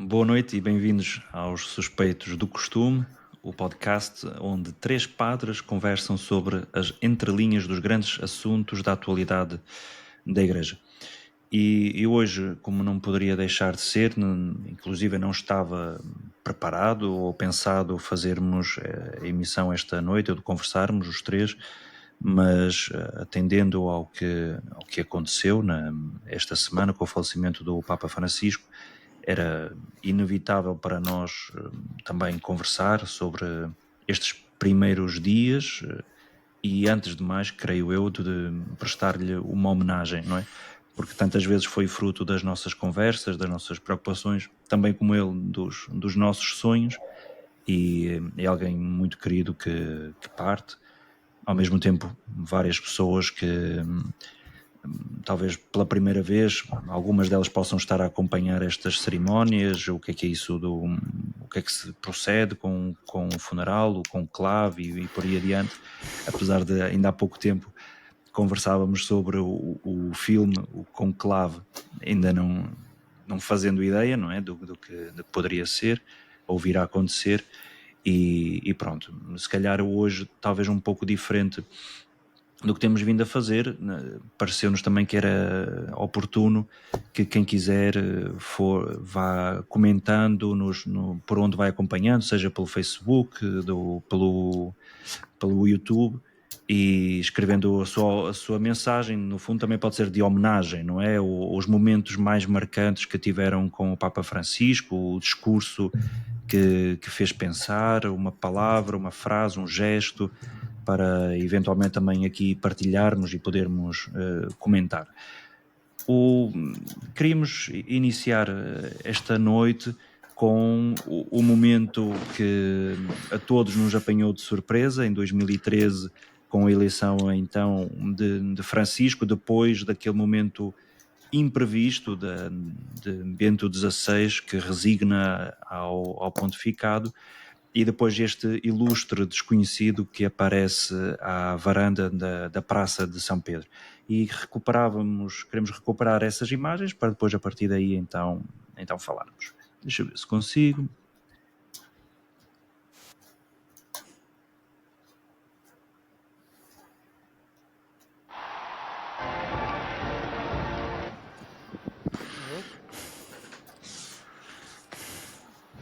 Boa noite e bem-vindos aos Suspeitos do Costume, o podcast onde três padres conversam sobre as entrelinhas dos grandes assuntos da atualidade da Igreja. E hoje, como não poderia deixar de ser, inclusive não estava preparado ou pensado fazermos a emissão esta noite, ou de conversarmos os três, mas atendendo ao que aconteceu esta semana com o falecimento do Papa Francisco, era inevitável para nós também conversar sobre estes primeiros dias e, antes de mais, creio eu, de prestar-lhe uma homenagem, não é? Porque tantas vezes foi fruto das nossas conversas, das nossas preocupações, também como ele, dos nossos sonhos, e é alguém muito querido que parte. Ao mesmo tempo, várias pessoas que talvez pela primeira vez, algumas delas possam estar a acompanhar estas cerimónias, o que é isso, o que é que se procede com o funeral, o conclave e por aí adiante, apesar de ainda há pouco tempo conversávamos sobre o filme, o Conclave, ainda não fazendo ideia, não é, do que poderia ser ou vir a acontecer, e pronto, se calhar hoje talvez um pouco diferente do que temos vindo a fazer, pareceu-nos também que era oportuno que quem quiser vá comentando por onde vai acompanhando, seja pelo Facebook, pelo YouTube, e escrevendo a sua mensagem. No fundo também pode ser de homenagem, não é? Os momentos mais marcantes que tiveram com o Papa Francisco, o discurso que fez pensar, uma palavra, uma frase, um gesto, para eventualmente também aqui partilharmos e podermos comentar. Queríamos iniciar esta noite com o momento que a todos nos apanhou de surpresa, em 2013, com a eleição então de Francisco, depois daquele momento imprevisto de Bento XVI, que resigna ao pontificado, e depois este ilustre desconhecido que aparece à varanda da Praça de São Pedro. E queremos recuperar essas imagens para depois, a partir daí, então falarmos. Deixa eu ver se consigo.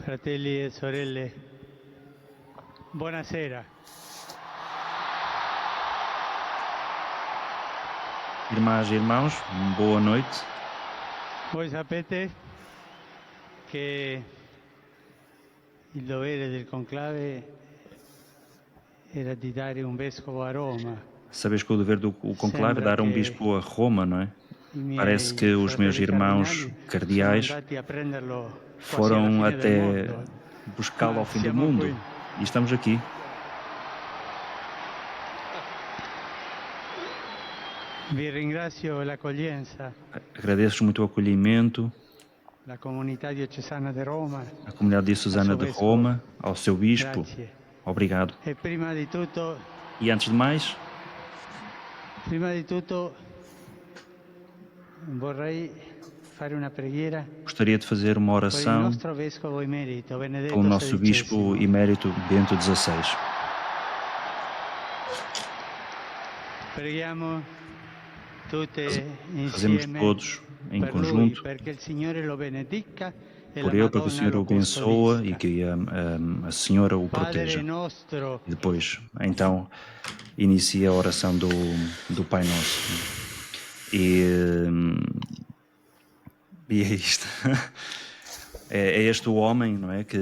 Fratelli e sorelle, buonasera. Irmãs e irmãos, boa noite. Voi sapete che il dovere del conclave era di dare un vescovo a Roma. Sabes que o dever do conclave é dar um bispo a Roma, não é? I Parece miei que os meus fratelli irmãos cardinali sono cardeais andati a prenderlo quasi alla foram fine del até mondo, buscá-lo ma ao fim do siamo mundo, qui. e estamos aqui. Vi ringrazio l'accoglienza, Agradeço muito o acolhimento, la comunità diocesana di Roma, à comunidade al diocesana suo de vescovo. Roma, ao seu bispo. Grazie. Obrigado. E prima di tutto E antes de mais, vorrei fare una preghiera gostaria de fazer uma per il oração nostro vescovo emerito, pelo Benedetto nosso bispo XVI. emérito Bento XVI. Preghiamo tutte Fazemos insieme todos em per lui, conjunto perché il Signore lo benedica e la por ele, para que o Madonna Senhor lo o abençoe e custodisca. que a Senhora o Padre proteja. nostro, E depois, então, inicia a oração do Pai Nosso. E é isto. É este o homem, não é? Que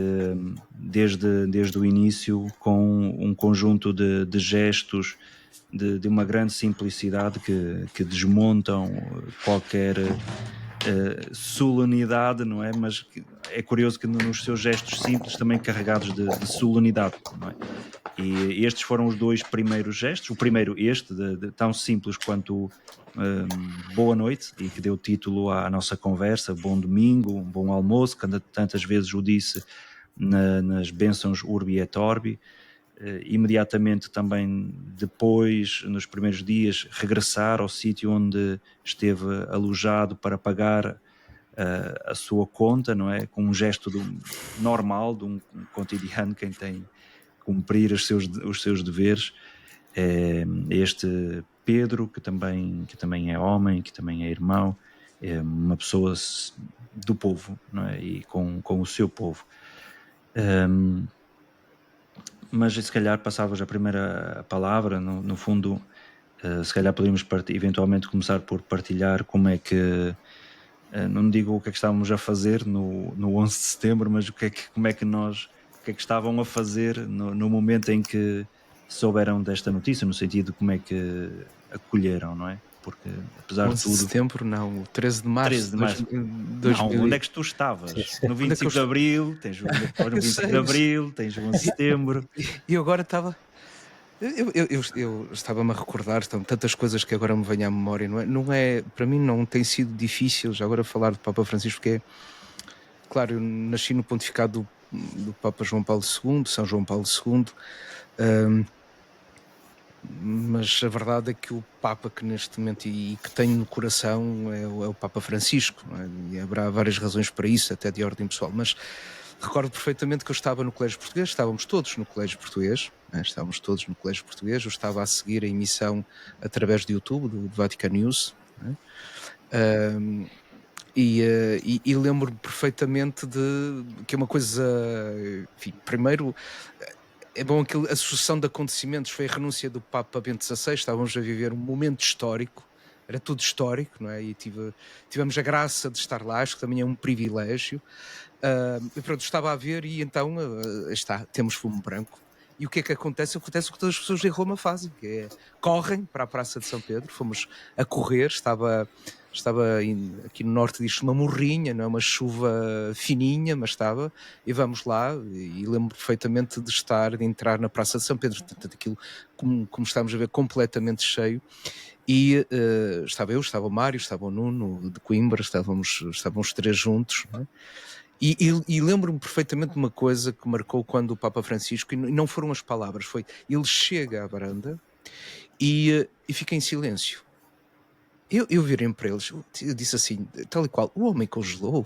desde o início, com um conjunto de gestos, de uma grande simplicidade que desmontam qualquer solenidade, não é? Mas é curioso que nos seus gestos simples também carregados de solenidade, não é? E estes foram os dois primeiros gestos. O primeiro, tão simples quanto boa noite, e que deu título à nossa conversa, bom domingo, um bom almoço, que tantas vezes o disse nas bênçãos Urbi et Orbi. Imediatamente também depois, nos primeiros dias, regressar ao sítio onde esteve alojado para pagar a sua conta, não é? Com um gesto normal, de um cotidiano, quem tem que cumprir os seus deveres. Este Pedro, que também é homem, que também é irmão, é uma pessoa do povo, não é? E com o seu povo. Mas se calhar passavas a primeira palavra, no fundo, se calhar poderíamos eventualmente começar por partilhar como é que, não digo o que é que estávamos a fazer no 11 de setembro, mas o que é que estavam a fazer no momento em que souberam desta notícia, no sentido de como é que acolheram, não é? Porque, apesar de 11 de tudo... setembro, não, o 13 de março 13 de de março. 2000. Não, onde é que tu estavas? No Onde é que 25 de eu Abril, tens o Eu 25 sei, de Abril, tens o 11 de setembro. E agora estava. Eu estava-me a recordar, estão tantas coisas que agora me vêm à memória, não é? Para mim não tem sido difícil já agora falar do Papa Francisco, porque claro, eu nasci no pontificado do Papa João Paulo II, São João Paulo II, mas a verdade é que o Papa que neste momento e que tenho no coração é o Papa Francisco, não é? E haverá várias razões para isso, até de ordem pessoal, mas recordo perfeitamente que eu estava no Colégio Português, estávamos todos no Colégio Português, né? Estávamos todos no Colégio Português, eu estava a seguir a emissão através do YouTube, do Vatican News, né? E lembro-me perfeitamente de que é uma coisa, enfim, primeiro é bom a sucessão de acontecimentos foi a renúncia do Papa Bento XVI, estávamos a viver um momento histórico, era tudo histórico, não é? E tivemos a graça de estar lá, acho que também é um privilégio. E pronto, estava a ver e então temos fumo branco. E o que é que acontece? Acontece o que todas as pessoas em Roma fazem, que é correm para a Praça de São Pedro, fomos a correr, estava aqui no norte diz uma morrinha, não é uma chuva fininha, mas estava, e vamos lá, e lembro perfeitamente de entrar na Praça de São Pedro, portanto aquilo, como estávamos a ver, completamente cheio, e estava o Mário, estava o Nuno de Coimbra, estávamos os três juntos, não é? E lembro-me perfeitamente de uma coisa que marcou quando o Papa Francisco, e não foram as palavras, foi ele chega à varanda e fica em silêncio. Eu virei para eles, eu disse assim, tal e qual, o homem congelou.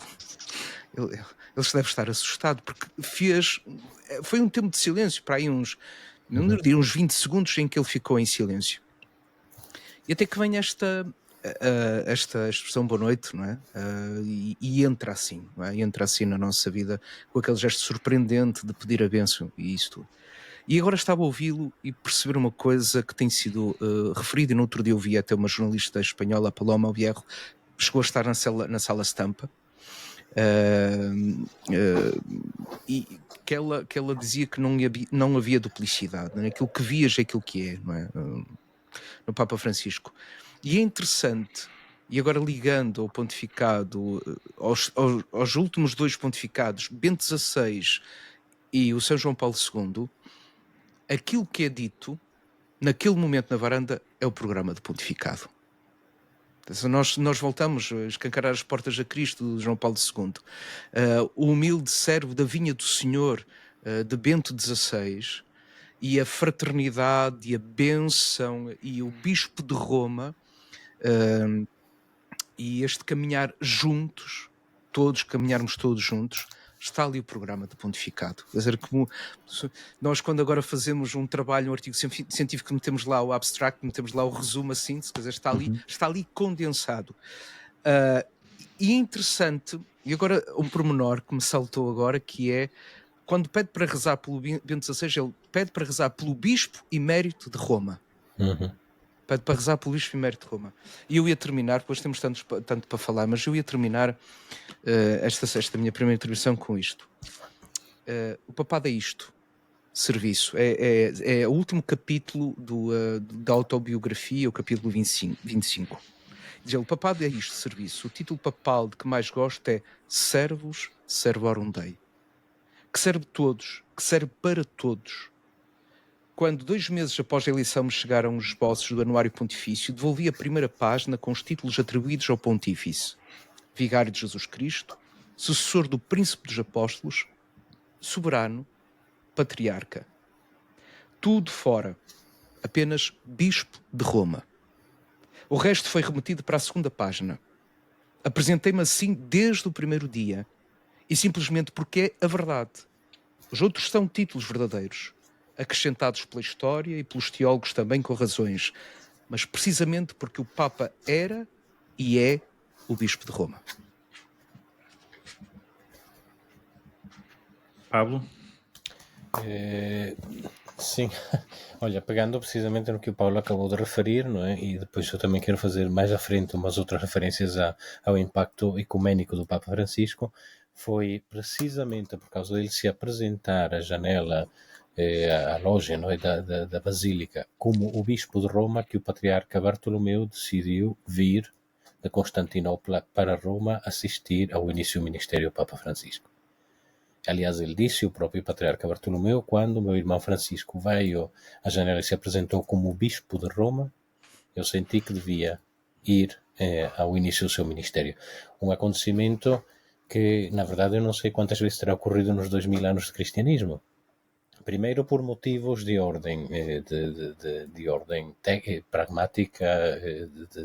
Ele se deve estar assustado, porque foi um tempo de silêncio, para aí uns 20 segundos em que ele ficou em silêncio. E até que vem esta expressão boa noite, não é? E entra assim, não é? Entra assim na nossa vida, com aquele gesto surpreendente de pedir a bênção e isso tudo. E agora estava a ouvi-lo e perceber uma coisa que tem sido referida, e no outro dia eu vi até uma jornalista espanhola, a Paloma Albierro, chegou a estar na sala Estampa, e que ela dizia que não havia duplicidade, não é? Aquilo que vias é aquilo que é, não é? No Papa Francisco. E é interessante, e agora ligando ao pontificado, aos últimos dois pontificados, Bento XVI e o São João Paulo II, aquilo que é dito naquele momento na varanda é o programa de pontificado. Nós voltamos a escancarar as portas a Cristo de João Paulo II. O humilde servo da vinha do Senhor de Bento XVI e a fraternidade e a bênção e o Bispo de Roma e este caminhar juntos, caminharmos todos juntos, está ali o programa de pontificado. Quer dizer, como nós quando agora fazemos um trabalho, um artigo científico, metemos lá o abstract, metemos lá o resumo, a síntese, quer dizer, está ali condensado. E é interessante, e agora um pormenor que me saltou agora, que é, quando pede para rezar pelo Bento XVI, ele pede para rezar pelo Bispo Emérito de Roma. Pede para rezar pelo Bispo Emérito de Roma. E eu ia terminar, depois temos tanto para falar, mas eu ia terminar esta minha primeira intervenção com isto. O papado é isto, serviço. É o último capítulo da autobiografia, o capítulo 25. Diz ele, o papado é isto, serviço. O título papal de que mais gosto é Servus Servorum Dei. Que serve todos, que serve para todos. Quando 2 meses após a eleição me chegaram os esboços do Anuário Pontifício, devolvi a primeira página com os títulos atribuídos ao Pontífice: Vigário de Jesus Cristo, Sucessor do Príncipe dos Apóstolos, Soberano, Patriarca. Tudo fora, apenas Bispo de Roma. O resto foi remetido para a segunda página. Apresentei-me assim desde o primeiro dia. E simplesmente porque é a verdade. Os outros são títulos verdadeiros, acrescentados pela história e pelos teólogos também com razões, mas precisamente porque o Papa era e é o Bispo de Roma. Pablo? Sim, olha, pegando precisamente no que o Paulo acabou de referir, não é? E depois eu também quero fazer mais à frente umas outras referências ao impacto ecuménico do Papa Francisco. Foi precisamente por causa dele se apresentar à janela, à loja, não é? da Basílica, como o Bispo de Roma, que o Patriarca Bartolomeu decidiu vir de Constantinopla para Roma assistir ao início do ministério do Papa Francisco. Aliás, ele disse, o próprio Patriarca Bartolomeu, quando o meu irmão Francisco veio à janela e se apresentou como Bispo de Roma, eu senti que devia ir ao início do seu ministério. Um acontecimento que, na verdade, eu não sei quantas vezes terá ocorrido nos 2000 anos de cristianismo. Primeiro por motivos de ordem, de ordem pragmática,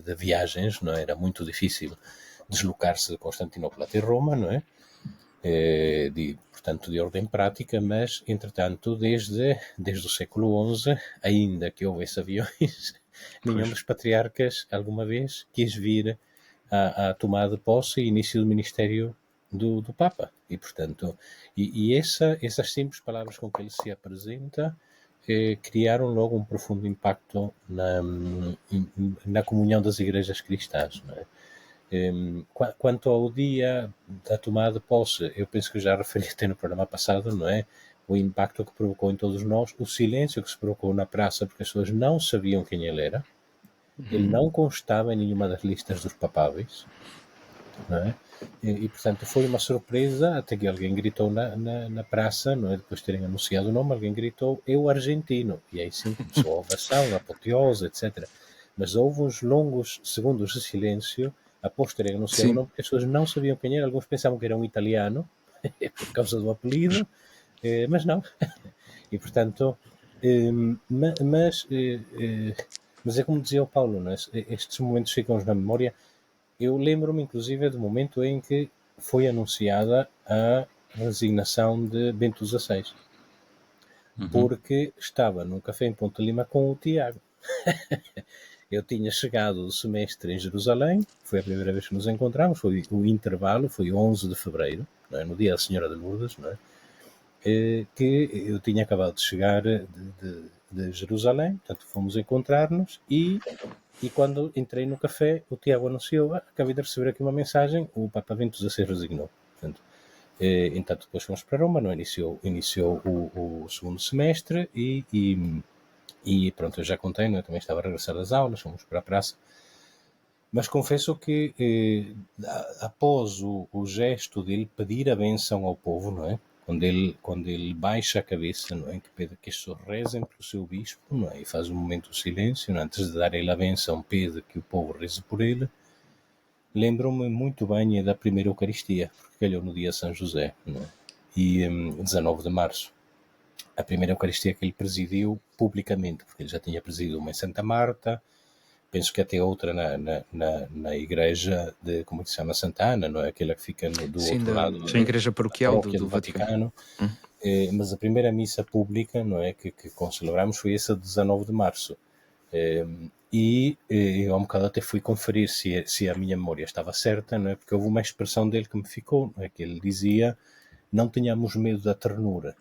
de viagens, não é? Era muito difícil deslocar-se de Constantinopla até Roma, não é? Portanto, de ordem prática, mas, entretanto, desde o século XI, ainda que houvesse aviões, nenhum dos patriarcas, alguma vez, quis vir à tomada de posse e início do ministério do Papa. E, portanto, essas simples palavras com que ele se apresenta criaram logo um profundo impacto na comunhão das igrejas cristãs, não é? Quanto ao dia da tomada de posse, eu penso que eu já referi até no programa passado, não é? O impacto que provocou em todos nós, o silêncio que se provocou na praça, porque as pessoas não sabiam quem ele era. Ele não constava em nenhuma das listas dos papáveis, não é? E portanto foi uma surpresa até que alguém gritou na praça, não é? Depois de terem anunciado o nome, alguém gritou, eu argentino, e aí sim começou a ovação, a apoteose, etc. Mas houve uns longos segundos de silêncio após terem anunciado o nome, porque as pessoas não sabiam quem era, alguns pensavam que era um italiano por causa do apelido, mas não. E portanto, mas é como dizia o Paulo, não é? Estes momentos ficam na memória. Eu lembro-me, inclusive, do momento em que foi anunciada a resignação de Bento XVI, porque estava num café em Ponte Lima com o Tiago. Eu tinha chegado do semestre em Jerusalém, foi a primeira vez que nos encontramos, foi o intervalo, foi 11 de fevereiro, não é? No dia da Senhora de Lourdes, não é? Que eu tinha acabado de chegar de Jerusalém, portanto fomos encontrar-nos e quando entrei no café, o Tiago anunciou, acabei de receber aqui uma mensagem, o Papa Bento XVI resignou. Portanto, entanto, depois fomos para Roma, não? Iniciou o segundo semestre e pronto, eu já contei, não? Eu também estava a regressar das aulas, fomos para a praça. Mas confesso que após o gesto dele pedir a bênção ao povo, não é? Quando ele baixa a cabeça, não é? Que pede que as pessoas rezem pelo seu bispo, não é? E faz um momento de silêncio, não é? Antes de dar ele a bênção, pede que o povo reze por ele. Lembro-me muito bem da primeira Eucaristia, porque calhou no dia de São José, não é? E 19 de março. A primeira Eucaristia que ele presidiu publicamente, porque ele já tinha presidido uma em Santa Marta, penso que até outra na igreja de, como é que se chama, Santa Ana, não é? Aquela que fica do outro lado da igreja paroquial do Vaticano. Mas a primeira missa pública, não é, que celebramos foi essa de 19 de março. E há um bocado até fui conferir se a minha memória estava certa, não é? Porque houve uma expressão dele que me ficou, não é? Que ele dizia, não tenhamos medo da ternura.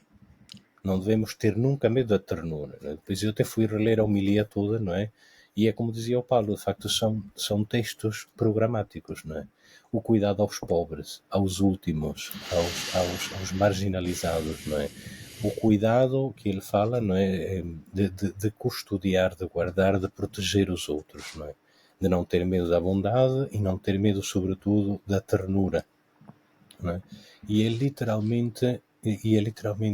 Não devemos ter nunca medo da ternura. Não é? Depois eu até fui reler a homilia toda, não é? E é como dizia o Paulo, de facto são textos programáticos, não é? O cuidado aos pobres, aos últimos, aos marginalizados, não é? O cuidado que ele fala, não é? De custodiar, de guardar, de proteger os outros, não é? De não ter medo da bondade e não ter medo, sobretudo, da ternura, não é? E é literalmente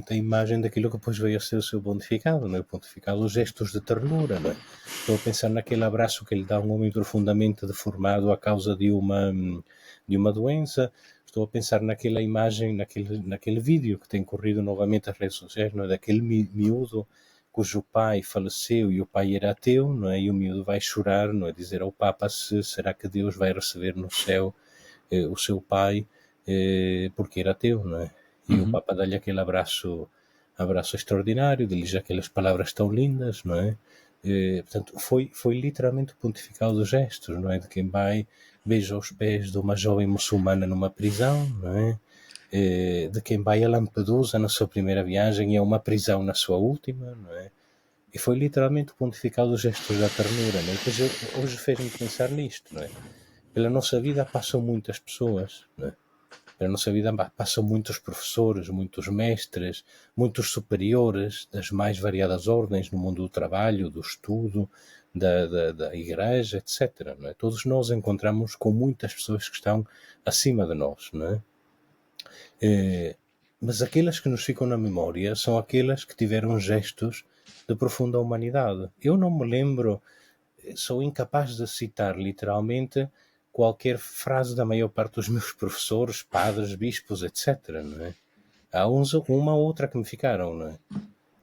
a imagem daquilo que depois veio a ser o seu pontificado, não é? O pontificado, os gestos de ternura, não é? Estou a pensar naquele abraço que ele dá a um homem profundamente deformado a causa de uma doença. Estou a pensar naquela imagem, naquele vídeo que tem corrido novamente as redes sociais, não é? Daquele miúdo cujo pai faleceu e o pai era ateu, não é? E o miúdo vai chorar, não é? Dizer ao Papa será que Deus vai receber no céu o seu pai, porque era ateu, não é? E o Papa dá-lhe aquele abraço extraordinário, diz aquelas palavras tão lindas, não é? Portanto, foi literalmente o pontificado dos gestos, não é? De quem vai, beija os pés de uma jovem muçulmana numa prisão, não é? De quem vai a Lampedusa na sua primeira viagem e a uma prisão na sua última, não é? E foi literalmente o pontificado dos gestos da ternura, não é? Depois hoje fez-me pensar nisto, não é? Pela nossa vida passam muitas pessoas, não é? Pela nossa vida passam muitos professores, muitos mestres, muitos superiores das mais variadas ordens no mundo do trabalho, do estudo, da igreja, etc. Não é? Todos nós encontramos com muitas pessoas que estão acima de nós, não é? Mas aquelas que nos ficam na memória são aquelas que tiveram gestos de profunda humanidade. Eu não me lembro, sou incapaz de citar literalmente qualquer frase da maior parte dos meus professores, padres, bispos, etc. Não é? Há uma ou outra que me ficaram, não é?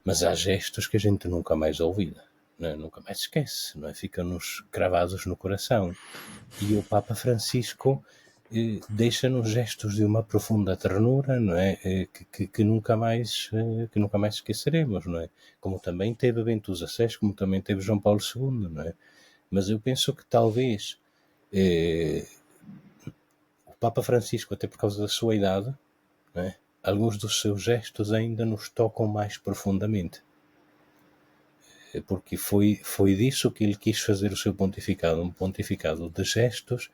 Mas há gestos que a gente nunca mais ouvida, não é? Nunca mais esquece, não é? Ficam-nos cravados no coração. E o Papa Francisco deixa-nos gestos de uma profunda ternura, não é? Que nunca mais esqueceremos, não é? Como também teve Bento XVI, como também teve João Paulo II, não é? Mas eu penso que talvez o Papa Francisco, até por causa da sua idade, não é? Alguns dos seus gestos ainda nos tocam mais profundamente, porque foi disso que ele quis fazer o seu pontificado, um pontificado de gestos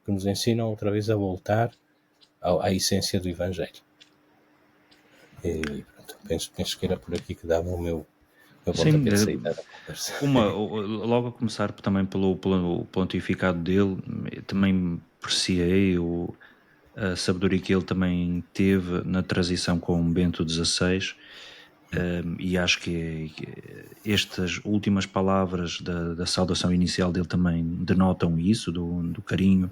que nos ensinam outra vez a voltar à essência do Evangelho. E, pronto, penso que era por aqui que dava o meu pontapé de saída da conversa. Logo a começar também pelo pontificado dele, também apreciei a sabedoria que ele também teve na transição com Bento XVI, e acho que estas últimas palavras da saudação inicial dele também denotam isso, do carinho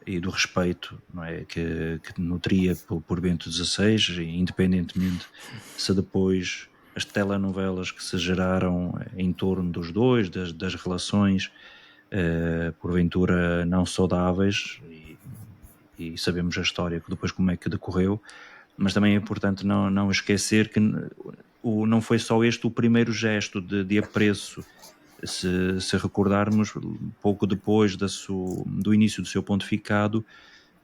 e do respeito, não é, que nutria por Bento XVI, independentemente se depois as telenovelas que se geraram em torno dos dois, das relações porventura não saudáveis, e sabemos a história que depois como é que decorreu, mas também é importante não esquecer que não foi só este o primeiro gesto de apreço. Se recordarmos, pouco depois do início do seu pontificado,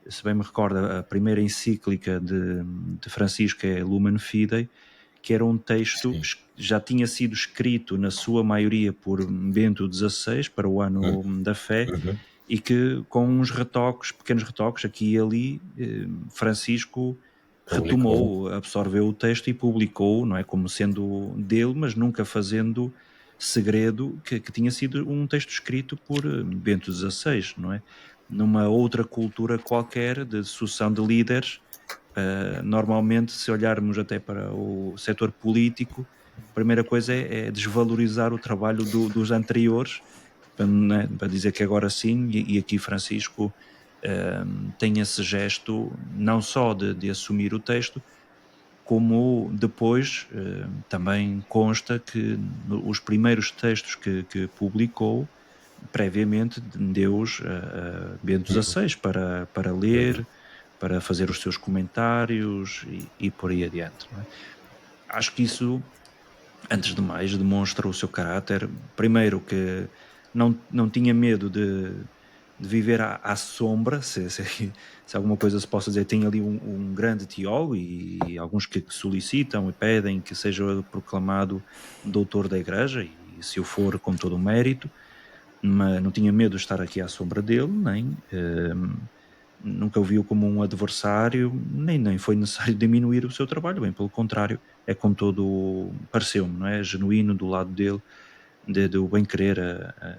se bem me recordo, a primeira encíclica de Francisco é Lumen Fidei, que era um texto que já tinha sido escrito na sua maioria por Bento XVI para o ano da fé, e que com uns pequenos retoques aqui e ali, Francisco retomou, absorveu o texto e publicou, não é, como sendo dele, mas nunca fazendo segredo que tinha sido um texto escrito por Bento XVI, não é? Numa outra cultura qualquer de sucessão de líderes, normalmente, se olharmos até para o setor político, a primeira coisa é desvalorizar o trabalho dos anteriores, para dizer que agora sim, e aqui Francisco tem esse gesto não só de assumir o texto, como depois também consta que os primeiros textos que publicou previamente deu-os a Bento XVI para ler, para fazer os seus comentários e por aí adiante, não é? Acho que isso, antes de mais, demonstra o seu caráter. Primeiro, que não tinha medo de viver à sombra, se alguma coisa se possa dizer. Tem ali um grande teólogo e alguns que solicitam e pedem que seja proclamado doutor da Igreja, e se o for, com todo o mérito, mas não tinha medo de estar aqui à sombra dele, nem nunca o viu como um adversário, nem foi necessário diminuir o seu trabalho, bem pelo contrário, é com todo, pareceu-me, não é, genuíno do lado dele, de o bem querer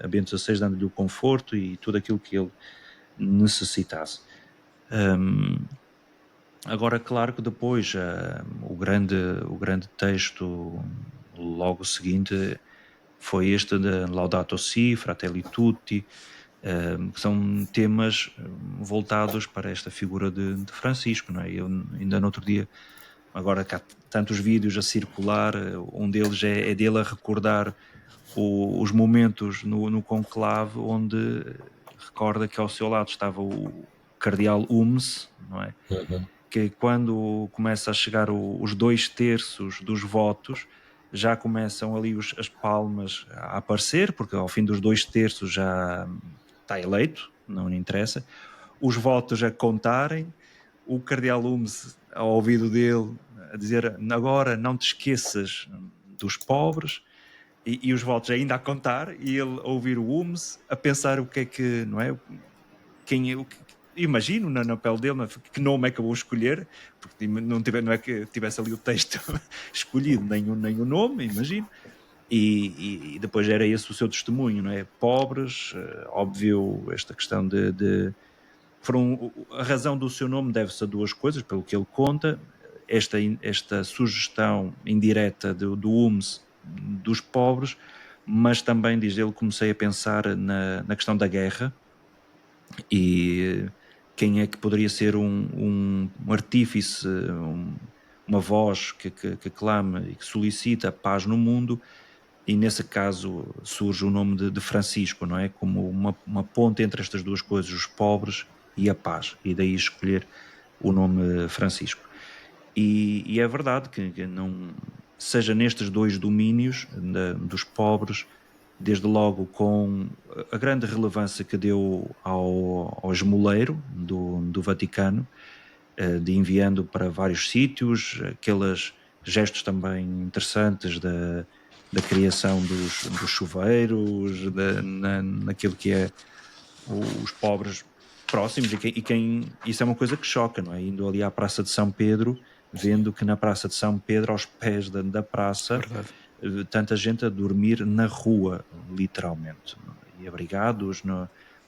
a Bento XVI, dando-lhe o conforto e tudo aquilo que ele necessitasse. Agora, claro que depois o grande texto logo seguinte foi este de Laudato Si, Fratelli Tutti, que são temas voltados para esta figura de Francisco, não é? Eu ainda no outro dia, agora que há tantos vídeos a circular, um deles é dele a recordar os momentos no conclave, onde recorda que ao seu lado estava o cardeal Humes, não é? Uhum. Que quando começa a chegar os 2/3 dos votos, já começam ali as palmas a aparecer, porque ao fim dos 2/3 já está eleito, não lhe interessa. Os votos a contarem, o cardeal Humes ao ouvido dele a dizer agora não te esqueças dos pobres, e os votos ainda a contar, e ele a ouvir o Humes, a pensar o que é que, não é? Imagino na pele dele, que nome é que eu vou escolher, porque não é que tivesse ali o texto escolhido, nem o nome, imagino. E depois era esse o seu testemunho, não é? Pobres, óbvio, esta questão a razão do seu nome deve-se a duas coisas, pelo que ele conta, esta sugestão indireta do Humes dos pobres, mas também, diz ele, comecei a pensar na questão da guerra, e quem é que poderia ser um artífice, uma voz que clama e que solicita a paz no mundo, e nesse caso surge o nome de Francisco, não é? Como uma ponte entre estas duas coisas, os pobres e a paz, e daí escolher o nome Francisco. E é verdade que não seja nestes dois domínios dos pobres, desde logo com a grande relevância que deu ao esmoleiro do Vaticano, de enviando para vários sítios, aqueles gestos também interessantes da criação dos chuveiros, naquilo que é os pobres próximos, isso é uma coisa que choca, não é? Indo ali à Praça de São Pedro, vendo que na Praça de São Pedro, aos pés da praça, Verdade. tanta gente a dormir na rua, literalmente, e abrigados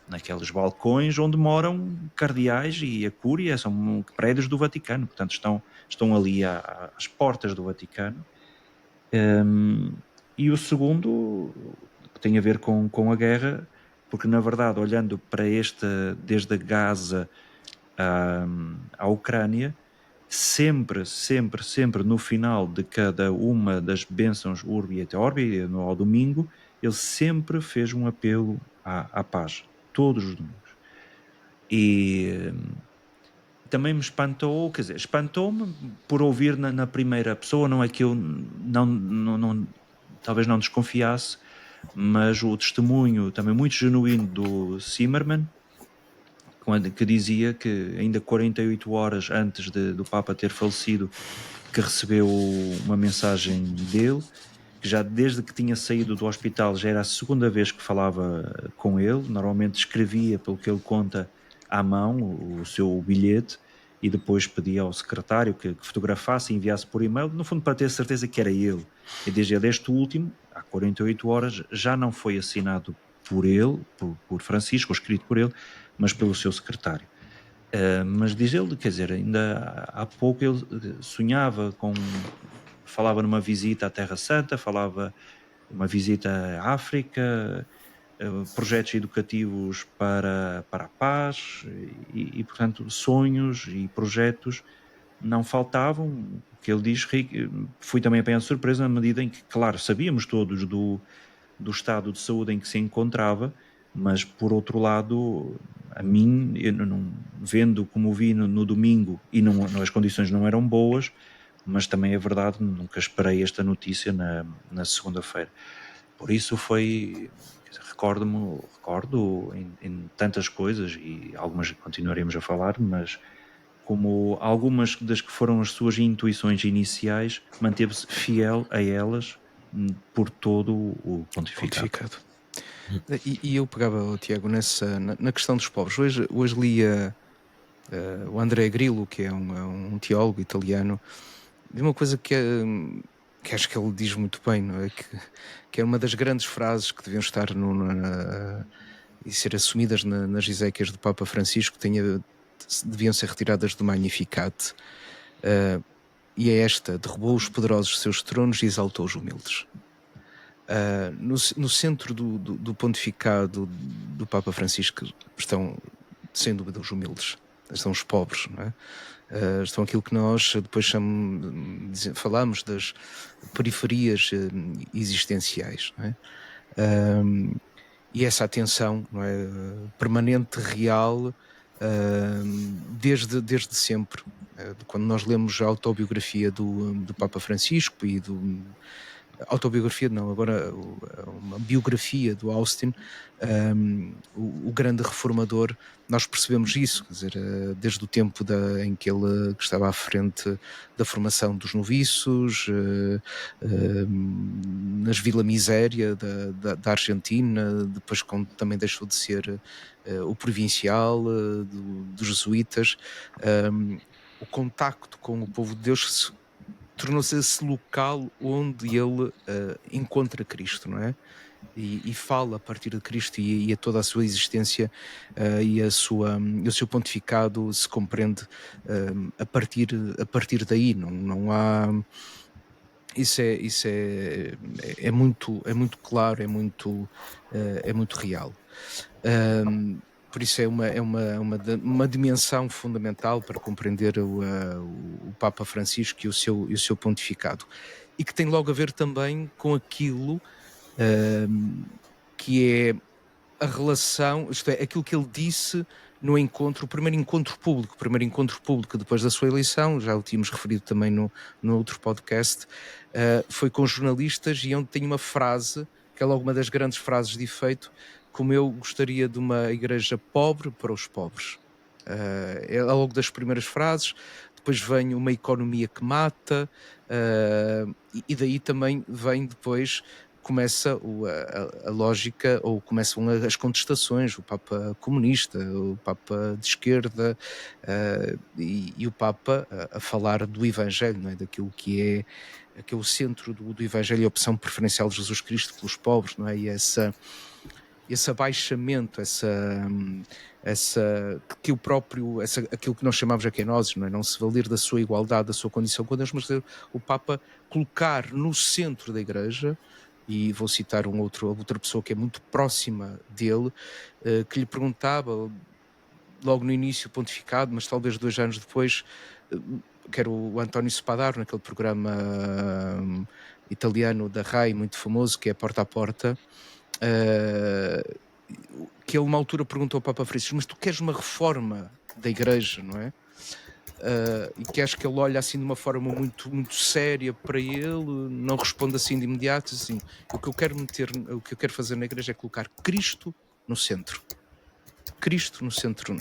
naqueles balcões onde moram cardeais e a cúria, são prédios do Vaticano, portanto estão ali às portas do Vaticano. E o segundo tem a ver com a guerra, porque na verdade, olhando para desde Gaza à Ucrânia, sempre no final de cada uma das bênçãos Urbi et Orbi, ao domingo, ele sempre fez um apelo à paz, todos os domingos. E também me espantou, quer dizer, espantou-me por ouvir na primeira pessoa, não é que eu talvez não desconfiasse, mas o testemunho também muito genuíno do Zimmermann, que dizia que ainda 48 horas antes do Papa ter falecido, que recebeu uma mensagem dele, que já desde que tinha saído do hospital já era a segunda vez que falava com ele, normalmente escrevia, pelo que ele conta, à mão o seu bilhete, e depois pedia ao secretário que fotografasse e enviasse por e-mail, no fundo para ter certeza que era ele. E desde este último, há 48 horas, já não foi assinado por ele, por Francisco, ou escrito por ele, mas pelo seu secretário. Mas diz ele, quer dizer, ainda há pouco ele falava numa visita à Terra Santa, falava uma visita à África, projetos educativos para a paz, e portanto sonhos e projetos não faltavam. O que ele diz, fui também apanhado de surpresa na medida em que, claro, sabíamos todos do estado de saúde em que se encontrava, mas por outro lado, a mim, vendo como vi no domingo, e as condições não eram boas, mas também é verdade, nunca esperei esta notícia na segunda-feira. Por isso foi, recordo em tantas coisas, e algumas continuaremos a falar, mas como algumas das que foram as suas intuições iniciais, manteve-se fiel a elas por todo o pontificado. E eu pegava, Tiago, na questão dos pobres. Hoje lia o André Grillo, que é um teólogo italiano, de uma coisa que acho que ele diz muito bem, não é? Que é uma das grandes frases que deviam estar e ser assumidas nas Ezequias do Papa Francisco, deviam ser retiradas do Magnificat, e é esta: derrubou os poderosos de seus tronos e exaltou os humildes. No centro do pontificado do Papa Francisco estão, sem dúvida, os humildes, estão os pobres, não é? Estão aquilo que nós depois falamos das periferias existenciais, não é? E essa atenção, não é, permanente, real, desde sempre. Quando nós lemos a autobiografia do Papa Francisco e autobiografia não, agora uma biografia do Austin, o grande reformador, nós percebemos isso, quer dizer, desde o tempo em que ele estava à frente da formação dos noviços, nas Vila Miséria da Argentina, depois quando também deixou de ser o provincial dos jesuítas, o contacto com o povo de Deus tornou-se esse local onde ele encontra Cristo, não é? E fala a partir de Cristo e a toda a sua existência e o seu pontificado se compreende a partir daí. Não há... Isso é muito claro, é muito real. Por isso é uma dimensão fundamental para compreender o Papa Francisco e o seu pontificado. E que tem logo a ver também com aquilo que é a relação, isto é, aquilo que ele disse no encontro, o primeiro encontro público depois da sua eleição, já o tínhamos referido também no outro podcast, foi com jornalistas e onde tem uma frase, que é logo uma das grandes frases de efeito: como eu gostaria de uma igreja pobre para os pobres. É logo das primeiras frases. Depois vem uma economia que mata, e daí também vem depois, começa a lógica, ou começam as contestações, o Papa comunista, o Papa de esquerda, e o Papa a falar do Evangelho, não é? Daquilo que é o centro do Evangelho, a opção preferencial de Jesus Cristo pelos pobres, não é? E esse abaixamento, aquilo que nós chamamos de kenosis, não é? Não se valer da sua igualdade, da sua condição com Deus, mas o Papa colocar no centro da Igreja. E vou citar outra pessoa que é muito próxima dele, que lhe perguntava logo no início, pontificado, mas talvez 2 anos depois, que era o António Spadaro, naquele programa italiano da RAI, muito famoso, que é Porta a Porta, que ele uma altura perguntou ao Papa Francisco: mas tu queres uma reforma da Igreja, não é? E que acho que ele olha assim de uma forma muito, muito séria para ele, não responde assim de imediato, assim: o que eu quero fazer na Igreja é colocar Cristo no centro. Cristo no centro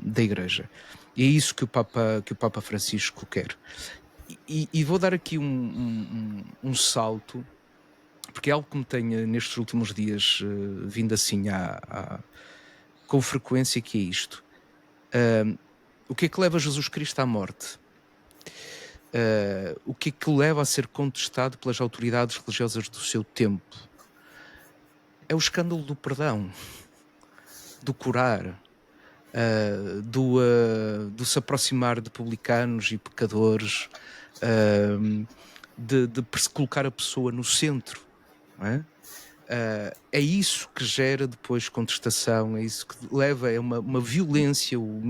da Igreja. E é isso que o Papa Francisco quer. E vou dar aqui um salto, porque é algo que me tem nestes últimos dias vindo assim com frequência, que é isto. O que é que leva Jesus Cristo à morte? O que é que o leva a ser contestado pelas autoridades religiosas do seu tempo? É o escândalo do perdão, do curar, do se aproximar de publicanos e pecadores, de se colocar a pessoa no centro, não é? É isso que gera depois contestação, é isso que leva a uma violência, o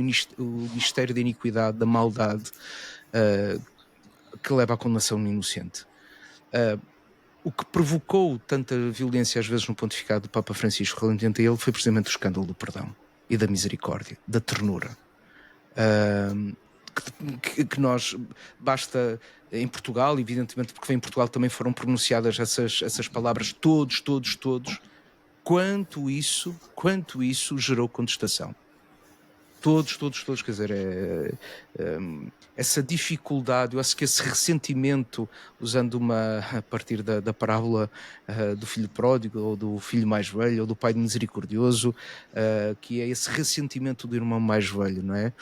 mistério da iniquidade, da maldade, que leva à condenação do inocente. O que provocou tanta violência às vezes no pontificado do Papa Francisco relativamente a ele foi precisamente o escândalo do perdão e da misericórdia, da ternura. Que nós, basta em Portugal, evidentemente, porque em Portugal também foram pronunciadas essas palavras, todos, quanto isso gerou contestação. Todos, quer dizer, essa dificuldade, eu acho que esse ressentimento, usando a partir da parábola do filho pródigo, ou do filho mais velho, ou do pai misericordioso, que é esse ressentimento do irmão mais velho, não é?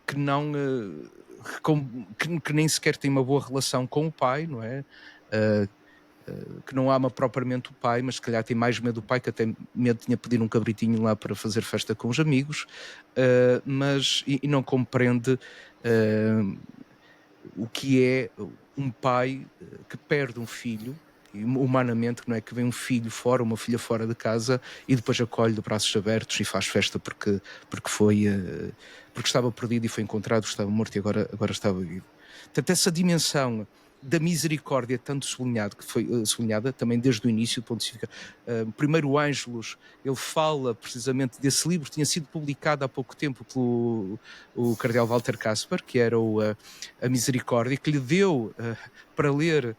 Que nem sequer tem uma boa relação com o pai, não é? Que não ama propriamente o pai, mas se calhar tem mais medo do pai, que até medo tinha pedido um cabritinho lá para fazer festa com os amigos, mas não compreende o que é um pai que perde um filho, humanamente, não é? Que vem um filho fora, uma filha fora de casa, e depois acolhe de braços abertos e faz festa porque estava perdido e foi encontrado, estava morto e agora estava vivo. Portanto, essa dimensão da misericórdia tanto sublinhado, que foi sublinhada também desde o início, do ponto de vista. Primeiro Ângelos, ele fala precisamente desse livro, tinha sido publicado há pouco tempo pelo o cardeal Walter Kasper, que era a Misericórdia, que lhe deu para ler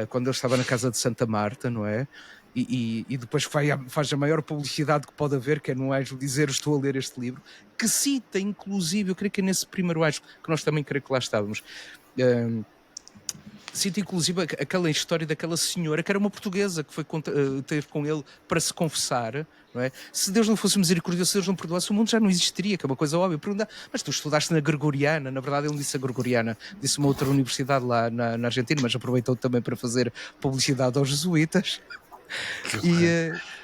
quando ele estava na casa de Santa Marta, não é? E depois faz a maior publicidade que pode haver, que é no Ângelo dizer estou a ler este livro, que cita inclusive, eu creio que é nesse primeiro Ângelo, que nós também creio que lá estávamos, cita inclusive aquela história daquela senhora que era uma portuguesa que foi ter com ele para se confessar, não é? Se Deus não fosse misericordioso, se Deus não perdoasse, o mundo já não existiria, que é uma coisa óbvia. Pergunta, mas tu estudaste na Gregoriana? Na verdade ele não disse a Gregoriana, disse uma outra universidade lá na Argentina, mas aproveitou também para fazer publicidade aos jesuítas.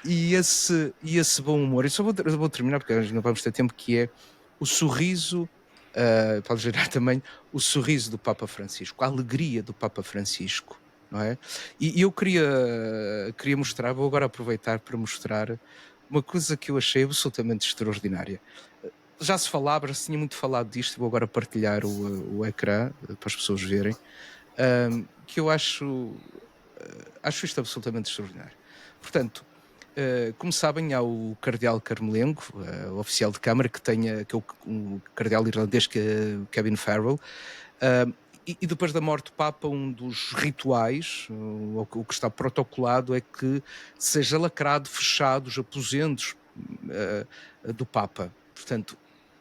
E esse bom humor, eu só vou terminar porque não vamos ter tempo, que é o sorriso, pode gerar também o sorriso do Papa Francisco, a alegria do Papa Francisco, não é? E eu queria mostrar, vou agora aproveitar para mostrar uma coisa que eu achei absolutamente extraordinária. Já se falava, já se tinha muito falado disto, vou agora partilhar o ecrã para as pessoas verem, que eu acho isto absolutamente extraordinário. Portanto, como sabem, há o cardeal Carmelengo, o oficial de Câmara, que é o cardeal irlandês, que é Kevin Farrell, e depois da morte do Papa, um dos rituais, o que está protocolado, é que seja lacrado, fechado os aposentos do Papa. Portanto,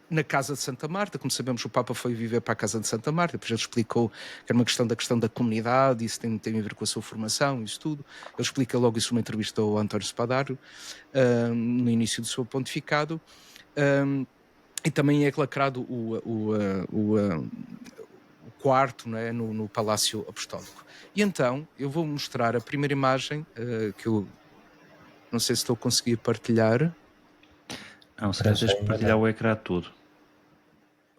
na casa de Santa Marta, como sabemos, o Papa foi viver para a casa de Santa Marta, depois ele explicou que era uma questão da comunidade, isso tem a ver com a sua formação, isso tudo. Ele explica logo isso numa entrevista ao António Spadaro, no início do seu pontificado, e também é lacrado o quarto, não é, no Palácio Apostólico. E então, eu vou mostrar a primeira imagem, que eu não sei se estou a conseguir partilhar. Não, se calhar tens de partilhar o ecrã todo.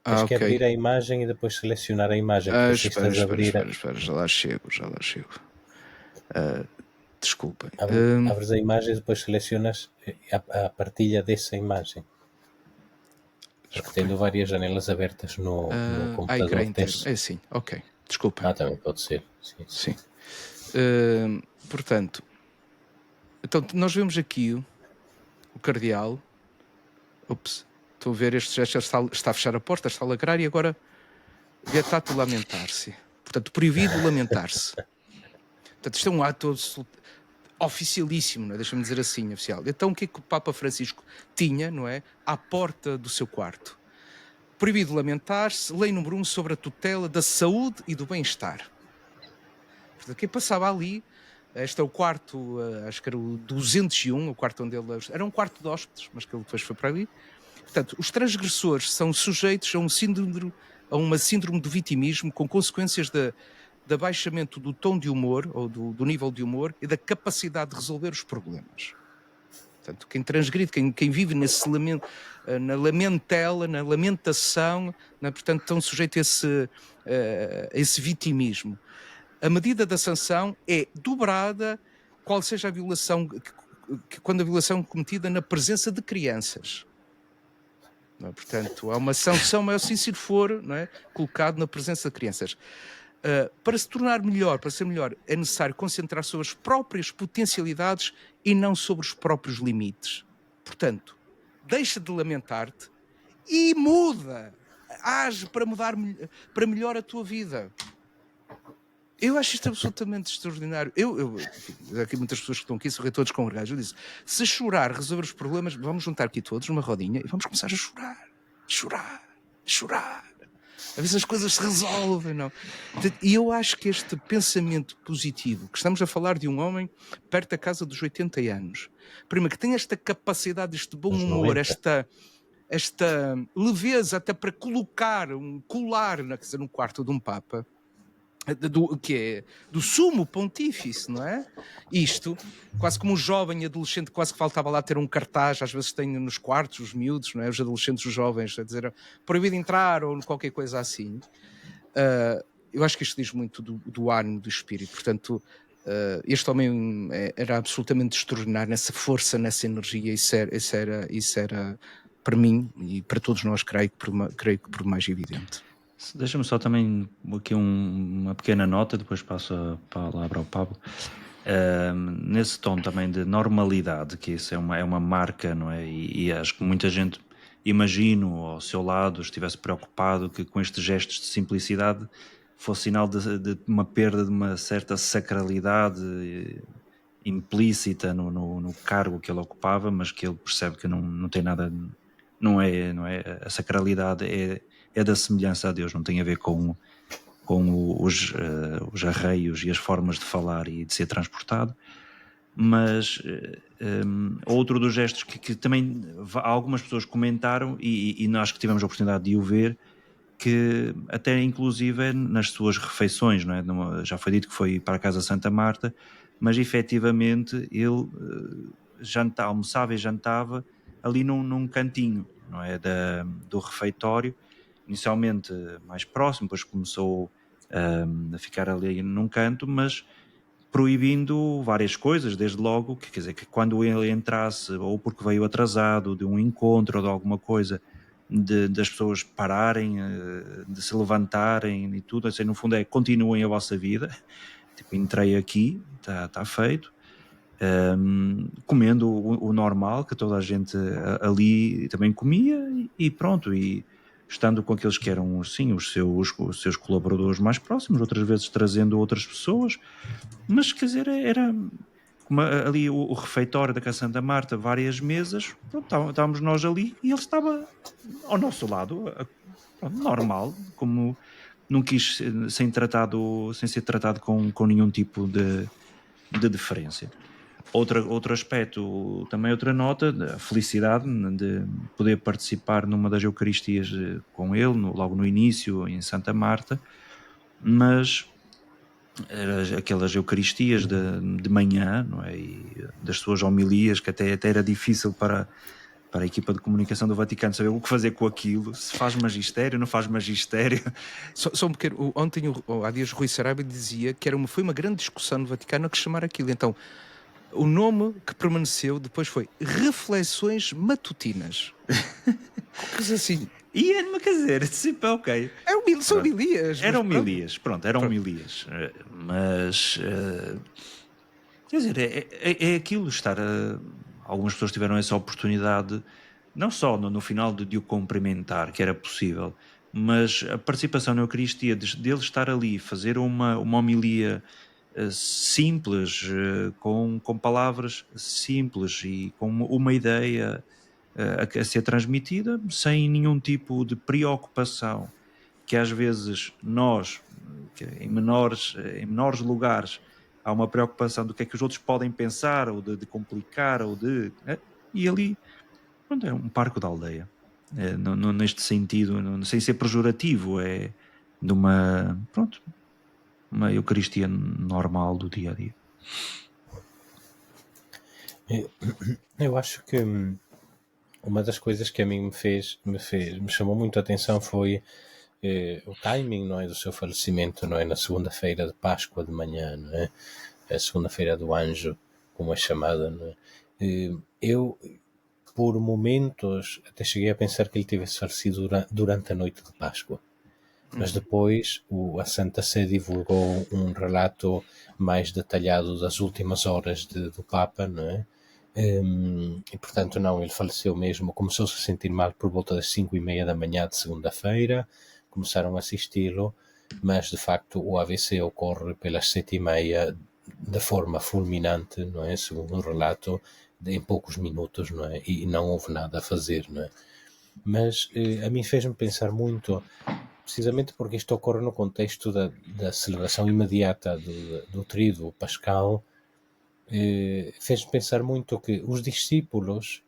Tens que abrir a imagem e depois selecionar a imagem. Espera, já lá chego. Desculpem. Abres a imagem e depois selecionas a partilha dessa imagem. Porque tendo várias janelas abertas no computador. É sim, ok. Desculpa. Também pode ser. Sim. Portanto, então nós vemos aqui o cardeal. Estou a ver este gesto, está a fechar a porta, está a lacrar e agora vietato lamentar-se. Portanto, proibido lamentar-se. Portanto, isto é um ato oficialíssimo, não é? Deixa-me dizer assim, oficial. Então, o que é que o Papa Francisco tinha, não é? À porta do seu quarto? Proibido lamentar-se, lei número 1 sobre a tutela da saúde e do bem-estar. Portanto, quem passava ali, este é o quarto, acho que era o 201, o quarto onde ele... Era um quarto de hóspedes, mas que ele depois foi para ali. Portanto, os transgressores são sujeitos a uma síndrome de vitimismo com consequências de abaixamento do tom de humor, ou do nível de humor, e da capacidade de resolver os problemas. Portanto, quem transgride, quem vive na lamentela, na lamentação, portanto, estão sujeitos a esse vitimismo. A medida da sanção é dobrada, qual seja a violação, quando a violação é cometida na presença de crianças. Não é? Portanto, há uma sanção maior se isso for, não é, colocado na presença de crianças. Para se tornar melhor, para ser melhor, é necessário concentrar sobre as próprias potencialidades e não sobre os próprios limites. Portanto, deixa de lamentar-te e muda. Age para melhor a tua vida. Eu acho isto absolutamente extraordinário. Aqui muitas pessoas que estão aqui, são todos congregados. Eu disse, se chorar, resolver os problemas, vamos juntar aqui todos numa rodinha e vamos começar a chorar. A ver se as coisas se resolvem, não? E eu acho que este pensamento positivo, que estamos a falar de um homem perto da casa dos 80 anos, primeiro, que tem esta capacidade, este bom humor, esta leveza até para colocar um colar no quarto de um Papa, que é do sumo pontífice, não é? Isto, quase como um jovem adolescente, quase que faltava lá ter um cartaz, às vezes tem nos quartos os miúdos, não é? Os adolescentes, os jovens, a dizer proibido entrar ou qualquer coisa assim. Eu acho que isto diz muito do ânimo, do espírito. Portanto, este homem era absolutamente extraordinário nessa força, nessa energia. Isso era para mim e para todos nós, creio que por mais evidente. Deixa-me só também aqui uma pequena nota, depois passo a palavra ao Pablo. Nesse tom também de normalidade, que isso é uma marca, não é? E acho que muita gente, imagino, ao seu lado, estivesse preocupado que com estes gestos de simplicidade fosse sinal de uma perda de uma certa sacralidade implícita no cargo que ele ocupava, mas que ele percebe que não tem nada, não é, a sacralidade é da semelhança a Deus, não tem a ver com os arreios e as formas de falar e de ser transportado. Mas outro dos gestos que também algumas pessoas comentaram e nós que tivemos a oportunidade de o ver, que até inclusive nas suas refeições, não é? Já foi dito que foi para a Casa Santa Marta, mas efetivamente ele almoçava e jantava ali num cantinho, não é? Do refeitório, inicialmente mais próximo, depois começou a ficar ali num canto, mas proibindo várias coisas, desde logo, quer dizer, que quando ele entrasse, ou porque veio atrasado de um encontro ou de alguma coisa, das pessoas pararem, de se levantarem e tudo, assim, no fundo continuem a vossa vida, tipo, entrei aqui, está feito, comendo o normal, que toda a gente ali também comia, e pronto, e estando com aqueles que eram, sim, os seus colaboradores mais próximos, outras vezes trazendo outras pessoas, mas quer dizer, era ali o refeitório da Casa Santa Marta, várias mesas, pronto, estávamos nós ali e ele estava ao nosso lado, pronto, normal, como não quis sem ser tratado com nenhum tipo de deferência. Outro aspecto, também outra nota, a felicidade de poder participar numa das Eucaristias com ele, logo no início, em Santa Marta, mas aquelas Eucaristias de manhã, não é? E das suas homilias, que até era difícil para a equipa de comunicação do Vaticano saber o que fazer com aquilo, se faz magistério, não faz magistério. Só um pequeno, ontem, há dias, Rui Sarabia dizia que foi uma grande discussão no Vaticano a que chamar aquilo. Então, o nome que permaneceu depois foi Reflexões Matutinas. Coisa assim. E quer dizer, tipo, ok. São homilias. Eram homilias, pronto, eram homilias. Mas, quer dizer, é aquilo, estar algumas pessoas tiveram essa oportunidade, não só no final de o cumprimentar, que era possível, mas a participação na Eucaristia, dele estar ali, fazer uma homilia simples, com palavras simples e com uma ideia a ser transmitida, sem nenhum tipo de preocupação, que às vezes nós, que em menores lugares, há uma preocupação do que é que os outros podem pensar, ou de complicar, ou e ali, pronto, é um parco da aldeia. Neste sentido, sem ser pejorativo, é de uma Eucaristia normal do dia a dia. Eu acho que uma das coisas que a mim me chamou muito a atenção foi o timing, não é, do seu falecimento, não é, na segunda-feira de Páscoa de manhã, não é, a segunda-feira do Anjo, como é chamada, não é? Eu, por momentos, até cheguei a pensar que ele tivesse falecido durante a noite de Páscoa. Mas depois a Santa Sé divulgou um relato mais detalhado das últimas horas do Papa, não é? E portanto não, ele faleceu mesmo, começou-se a sentir mal por volta das 5:30 da manhã de segunda-feira, começaram a assisti-lo, mas de facto o AVC ocorre pelas 7:30 de forma fulminante, não é? Segundo o relato, em poucos minutos, não é? E não houve nada a fazer, não é? Mas a mim fez-me pensar muito, precisamente porque isto ocorre no contexto da celebração imediata do tríduo pascal, fez-me pensar muito que os discípulos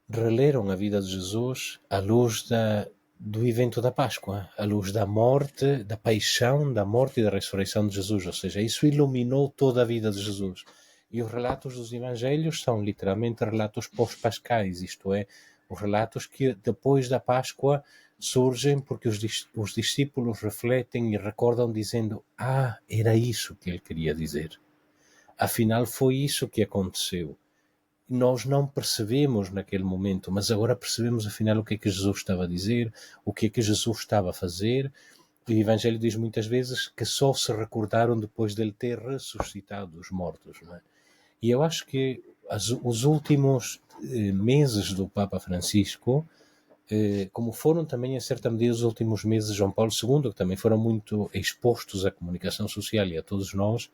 releram a vida de Jesus à luz do evento da Páscoa, à luz da morte, da paixão, da morte e da ressurreição de Jesus, ou seja, isso iluminou toda a vida de Jesus. E os relatos dos evangelhos são literalmente relatos pós-pascais, isto é, os relatos que depois da Páscoa surgem porque os discípulos refletem e recordam dizendo: era isso que ele queria dizer. Afinal, foi isso que aconteceu. nós não percebemos naquele momento, mas agora percebemos afinal o que é que Jesus estava a dizer, o que é que Jesus estava a fazer. O Evangelho diz muitas vezes que só se recordaram depois dele ter ressuscitado os mortos, não é? E eu acho que os últimos meses do Papa Francisco, como foram também, em certa medida, os últimos meses de João Paulo II, que também foram muito expostos à comunicação social e a todos nós,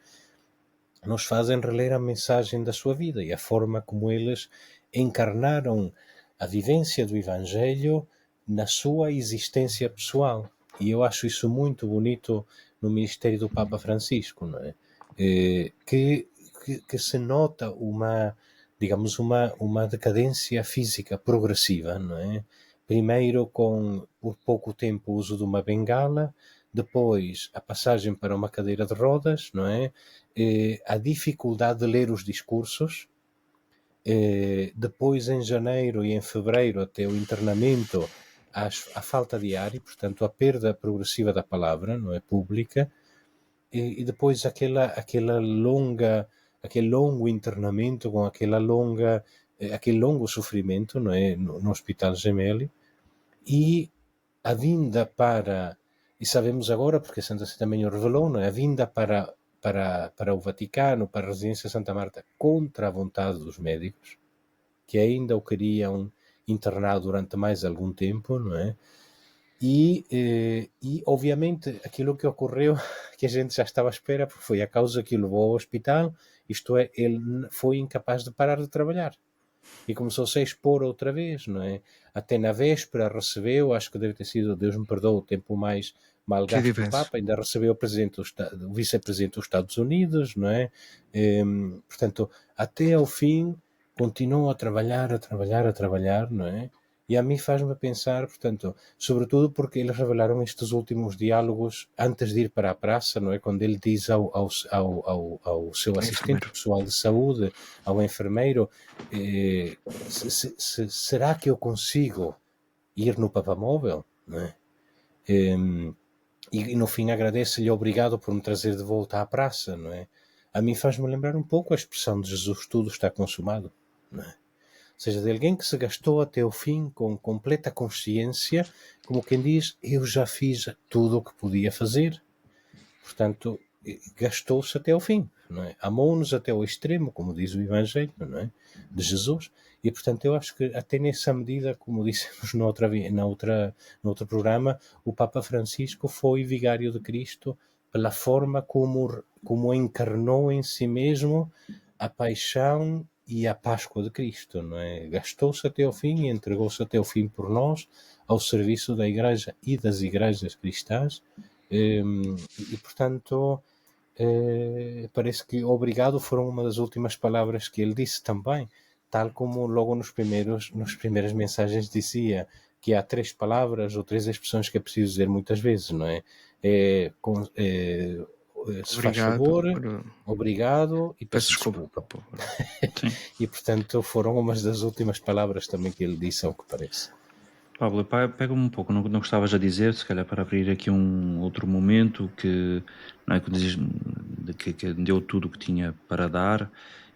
nos fazem reler a mensagem da sua vida e a forma como eles encarnaram a vivência do Evangelho na sua existência pessoal. E eu acho isso muito bonito no ministério do Papa Francisco, não é? Que se nota digamos, uma decadência física progressiva, não é? Primeiro por pouco tempo, o uso de uma bengala, depois a passagem para uma cadeira de rodas, não é? A dificuldade de ler os discursos, depois em janeiro e em fevereiro até o internamento, a falta de ar e, portanto, a perda progressiva da palavra, não é, pública, e depois aquele longo internamento com aquele longo sofrimento, não é, no Hospital Gemelli, e a vinda e sabemos agora, porque Santa Sé também o revelou, não é, a vinda para o Vaticano, para a residência Santa Marta, contra a vontade dos médicos, que ainda o queriam internado durante mais algum tempo, não é? E obviamente aquilo que ocorreu, que a gente já estava à espera, porque foi a causa que o levou ao hospital, isto é, ele foi incapaz de parar de trabalhar. E começou-se a expor outra vez, não é? Até na véspera recebeu, acho que deve ter sido, Deus me perdoe, o tempo mais mal gasto do Papa, ainda recebeu o vice-presidente dos Estados Unidos, não é? Portanto, até ao fim, continuou a trabalhar, não é? E a mim faz-me pensar, portanto, sobretudo porque eles revelaram estes últimos diálogos antes de ir para a praça, não é? Quando ele diz ao seu assistente pessoal de saúde, ao enfermeiro, será que eu consigo ir no papamóvel? Não é? E no fim agradece-lhe, obrigado por me trazer de volta à praça, não é? A mim faz-me lembrar um pouco a expressão de Jesus, tudo está consumado, não é? Ou seja, de alguém que se gastou até o fim com completa consciência, como quem diz, eu já fiz tudo o que podia fazer, portanto, gastou-se até o fim, não é? Amou-nos até o extremo, como diz o Evangelho, não é? De Jesus, e portanto eu acho que até nessa medida, como dissemos no outro programa, o Papa Francisco foi vigário de Cristo pela forma como encarnou em si mesmo a paixão e a Páscoa de Cristo, não é? Gastou-se até ao fim e entregou-se até ao fim por nós, ao serviço da Igreja e das igrejas cristãs, e portanto, parece que obrigado foram uma das últimas palavras que ele disse também, tal como logo nas primeiras mensagens dizia que há 3 palavras ou 3 expressões que é preciso dizer muitas vezes, não é? Se faz favor, obrigado e peço desculpa. E portanto foram umas das últimas palavras também que ele disse, ao que parece. Pablo, pega-me um pouco, não gostavas a dizer, se calhar para abrir aqui um outro momento que, não é, que dizes que deu tudo o que tinha para dar,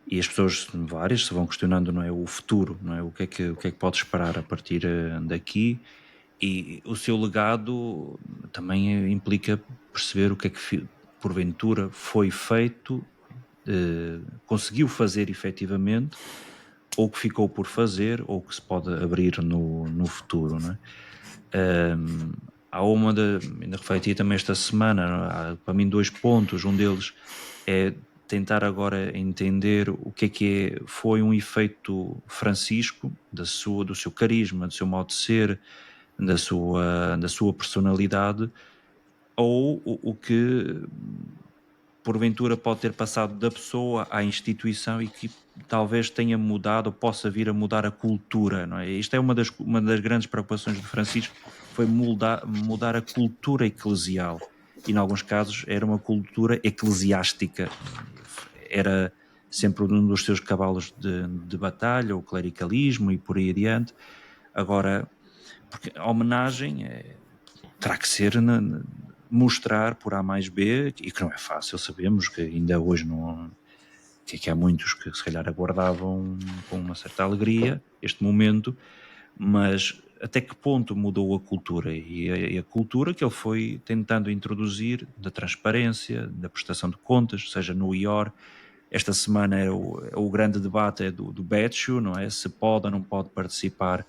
e as pessoas várias se vão questionando, não é, o futuro, não é, o que é que pode esperar a partir daqui, e o seu legado também implica perceber o que é que porventura foi feito, conseguiu fazer efetivamente, ou que ficou por fazer, ou que se pode abrir no futuro, não é? Há ainda refleti também esta semana, há, para mim, 2 pontos. Um deles é tentar agora entender o que foi um efeito Francisco, do seu carisma, do seu modo de ser, da sua personalidade, ou o que porventura pode ter passado da pessoa à instituição e que talvez tenha mudado ou possa vir a mudar a cultura, não é? Isto é uma das grandes preocupações de Francisco, foi mudar a cultura eclesial, e em alguns casos era uma cultura eclesiástica, era sempre um dos seus cavalos de batalha, o clericalismo e por aí adiante. Agora, porque a homenagem terá que ser mostrar por A mais B, e que não é fácil, sabemos que ainda hoje que há muitos que se calhar aguardavam com uma certa alegria este momento, mas até que ponto mudou a cultura? E a cultura que ele foi tentando introduzir da transparência, da prestação de contas, seja no IOR. Esta semana é o grande debate do Betchu, não é? Se pode ou não pode participar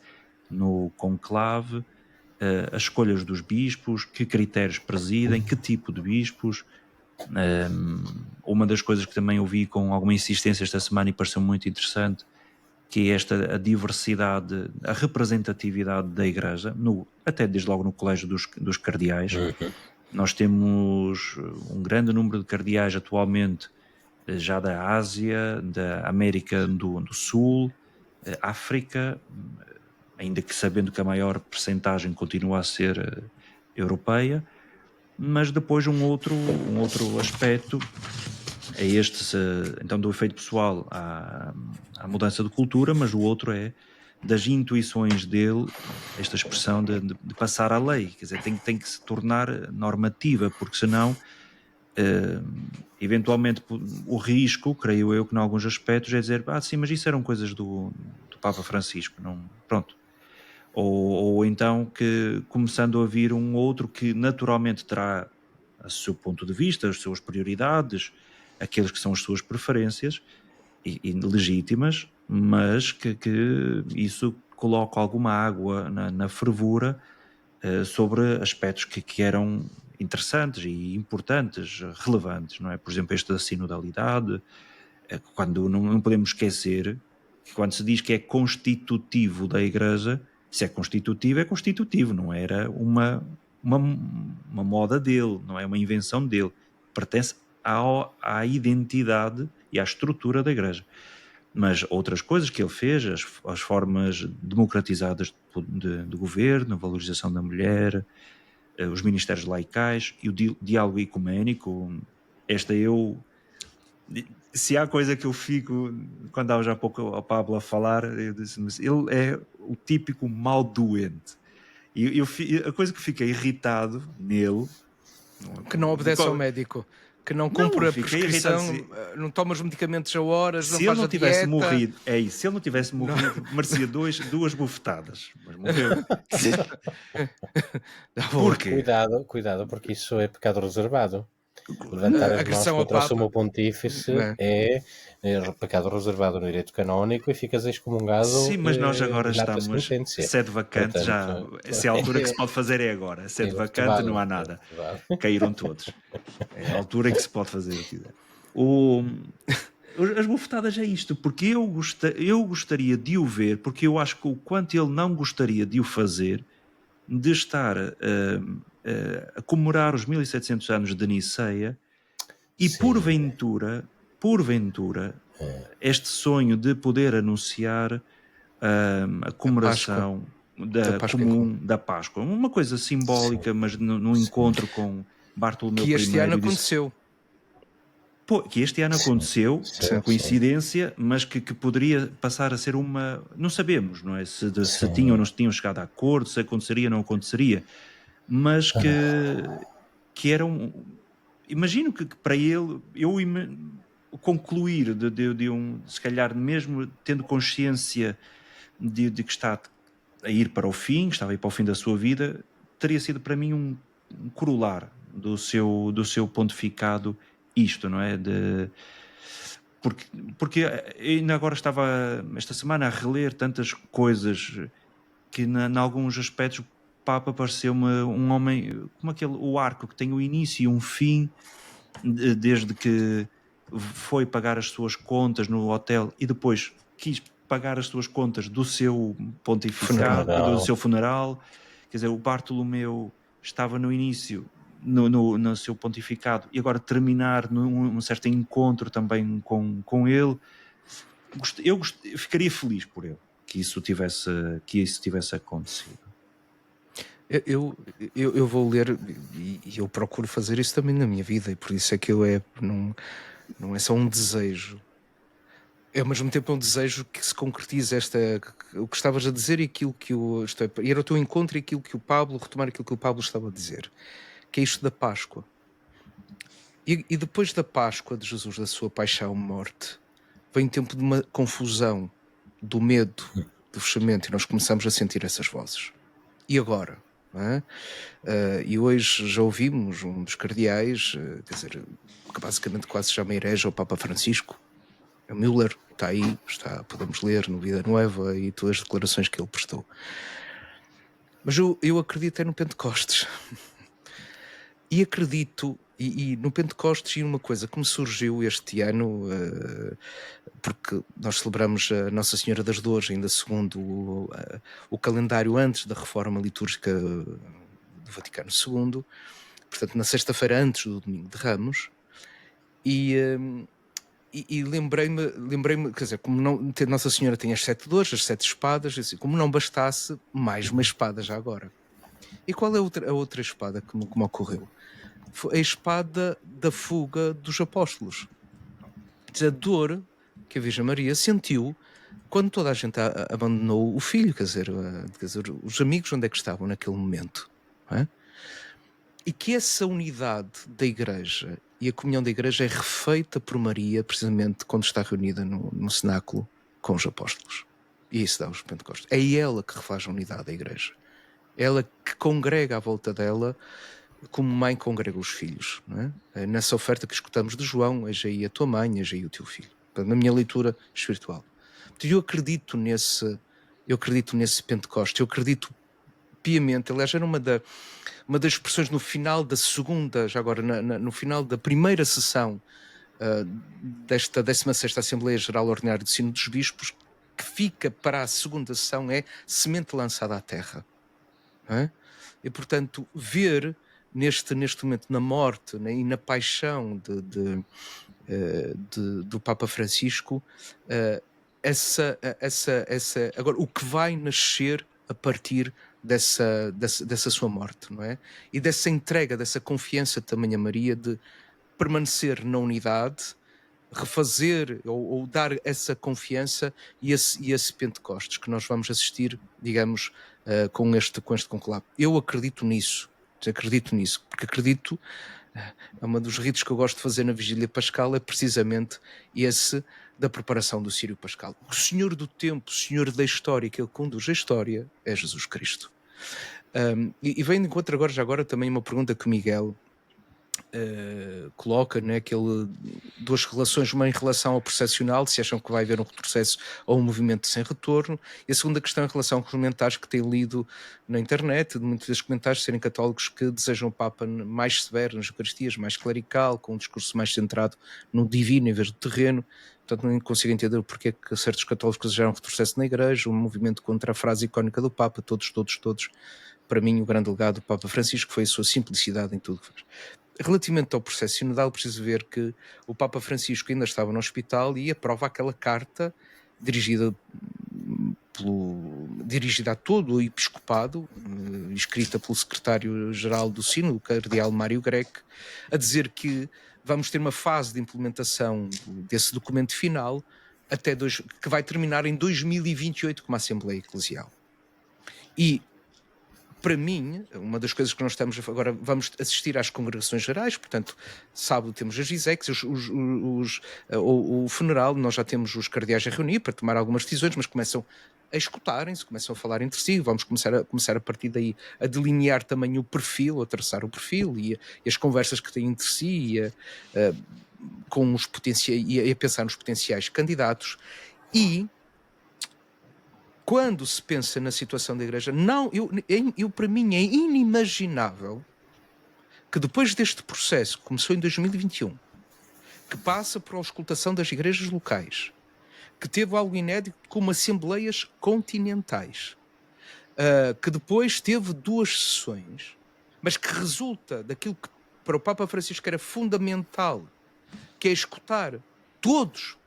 no conclave, as escolhas dos bispos, que critérios presidem, que tipo de bispos. Uma das coisas que também ouvi com alguma insistência esta semana e pareceu muito interessante, que é a diversidade, a representatividade da Igreja, até desde logo no colégio dos cardeais. Nós temos um grande número de cardeais atualmente já da Ásia, da América do Sul, África, ainda que sabendo que a maior percentagem continua a ser europeia, mas depois um outro aspecto é este, então do efeito pessoal à mudança de cultura, mas o outro é das intuições dele, esta expressão de passar a lei, quer dizer, tem que se tornar normativa, porque senão eventualmente o risco, creio eu que em alguns aspectos é dizer, sim, mas isso eram coisas do Papa Francisco, não, pronto. Ou então que começando a vir um outro que naturalmente terá o seu ponto de vista, as suas prioridades, aqueles que são as suas preferências e legítimas, mas que isso coloca alguma água na fervura sobre aspectos que eram interessantes e importantes, relevantes, não é? Por exemplo, esta sinodalidade, quando não podemos esquecer que quando se diz que é constitutivo da Igreja, se é constitutivo, não era uma moda dele, não é uma invenção dele, pertence à identidade e à estrutura da Igreja. Mas outras coisas que ele fez, as formas democratizadas de governo, a valorização da mulher, os ministérios laicais e o diálogo ecuménico, se há coisa que eu fico, quando estava já há pouco ao Pablo a falar, eu disse, mas ele é o típico mal doente. E a coisa que fiquei irritado nele... Que não obedece ao médico, que não cumpre a prescrição, não toma os medicamentos a horas, não faz a dieta. Se ele não tivesse morrido, se ele não tivesse morrido, merecia duas bufetadas. Mas morreu. Cuidado, porque isso é pecado reservado. Levantar as mãos contra o sumo pontífice é pecado reservado no direito canónico e ficas excomungado. Sim, mas nós agora estamos sede vacante, portanto, se a altura que se pode fazer é agora. Sede vacante, não há nada. Caíram todos. É a altura que se pode fazer o que quiser. As bufetadas é isto, porque eu gostaria de o ver, porque eu acho que o quanto ele não gostaria de o fazer, de estar a comemorar os 1700 anos de Niceia e porventura este sonho de poder anunciar a comemoração da Páscoa, uma coisa simbólica, mas num encontro com Bartolomeu I. Que este ano aconteceu. Que este ano aconteceu, coincidência, mas que poderia passar a ser não sabemos, não é? Se tinham ou não tinham chegado a acordo, se aconteceria ou não aconteceria, mas que era imagino que para ele, concluir se calhar mesmo tendo consciência de que está a ir para o fim, estava a ir para o fim da sua vida, teria sido para mim um corolar do seu pontificado isto, não é? Porque ainda agora estava esta semana a reler tantas coisas que em alguns aspectos o Papa pareceu-me um homem como o arco que tem um início e um fim, desde que foi pagar as suas contas no hotel e depois quis pagar as suas contas do seu pontificado, do seu funeral. Quer dizer, o Bartolomeu estava no início no seu pontificado e agora terminar num certo encontro também com ele. Eu ficaria feliz por ele que isso tivesse acontecido. Eu vou ler e eu procuro fazer isso também na minha vida, e por isso é que não é só um desejo, é ao mesmo tempo um desejo que se concretize o que estavas a dizer e aquilo que era o teu encontro e aquilo que retomar aquilo que o Pablo estava a dizer, que é isto da Páscoa. E depois da Páscoa de Jesus, da sua paixão, morte vem um tempo de uma confusão, do medo, do fechamento, e nós começamos a sentir essas vozes. E agora? Não é? E hoje já ouvimos um dos cardeais, quer dizer, que basicamente quase se chama herege, o Papa Francisco, é o Müller, está aí, podemos ler no Vida Nova e todas as declarações que ele prestou. Mas eu acredito no Pentecostes. E acredito, e no Pentecostes, e uma coisa que me surgiu este ano, porque nós celebramos a Nossa Senhora das Dores, ainda segundo o calendário antes da reforma litúrgica do Vaticano II, portanto na sexta-feira antes do Domingo de Ramos, e lembrei-me, quer dizer, como Nossa Senhora tem as 7 dores, as 7 espadas, assim, como não bastasse mais uma espada já agora. E qual é a outra espada que me ocorreu? Foi a espada da fuga dos apóstolos. A dor que a Virgem Maria sentiu quando toda a gente abandonou o filho, quer dizer, os amigos onde é que estavam naquele momento. Não é? E que essa unidade da Igreja e a comunhão da Igreja é refeita por Maria precisamente quando está reunida no cenáculo com os apóstolos. E isso dá os Pentecostes. É ela que refaz a unidade da Igreja. Ela que congrega à volta dela como mãe congrega os filhos. Não é? Nessa oferta que escutamos de João, eis aí a tua mãe, eis aí o teu filho. Na minha leitura espiritual. Eu acredito nesse Pentecoste, eu acredito piamente. Aliás, era uma das expressões no final da segunda, já agora no final da primeira sessão desta 16ª Assembleia Geral Ordinária do Sínodo dos Bispos, que fica para a segunda sessão é semente lançada à terra. Não é? E, portanto, ver neste momento, na morte, né, e na paixão do Papa Francisco, agora, o que vai nascer a partir dessa sua morte, não é? E dessa entrega, dessa confiança também a Maria de permanecer na unidade, refazer ou dar essa confiança e esse Pentecostes que nós vamos assistir, digamos, com este conclave. Eu acredito nisso, porque acredito, é um dos ritos que eu gosto de fazer na Vigília Pascal, é precisamente esse da preparação do Círio Pascal. O Senhor do tempo, o Senhor da história, que ele conduz a história, é Jesus Cristo. E vem de encontro agora também uma pergunta que o Miguel coloca, né, duas relações, uma em relação ao processional, se acham que vai haver um retrocesso ou um movimento sem retorno, e a segunda questão em relação aos comentários que têm lido na internet, de muitos desses comentários serem católicos que desejam o Papa mais severo nas Eucaristias, mais clerical, com um discurso mais centrado no divino em vez do terreno. Portanto, não consigo entender o porquê que certos católicos desejaram um retrocesso na Igreja, um movimento contra a frase icónica do Papa, todos. Para mim, o grande legado do Papa Francisco foi a sua simplicidade em tudo que fez. Relativamente ao processo sinodal, preciso ver que o Papa Francisco ainda estava no hospital e aprova aquela carta dirigida a todo o episcopado, escrita pelo secretário-geral do Sínodo, o cardeal Mário Greco, a dizer que vamos ter uma fase de implementação desse documento final que vai terminar em 2028 como Assembleia Eclesial. E para mim, uma das coisas que nós estamos agora, vamos assistir às congregações gerais, portanto, sábado temos as exéquias, o funeral, nós já temos os cardeais a reunir para tomar algumas decisões, mas começam a escutarem-se, começam a falar entre si, vamos começar a partir daí a delinear também o perfil, a traçar o perfil e as conversas que têm entre si, com os potenciais, e a pensar nos potenciais candidatos. E quando se pensa na situação da Igreja, para mim é inimaginável que depois deste processo, que começou em 2021, que passa por auscultação das igrejas locais, que teve algo inédito como assembleias continentais, que depois teve 2 sessões, mas que resulta daquilo que para o Papa Francisco era fundamental, que é escutar todos,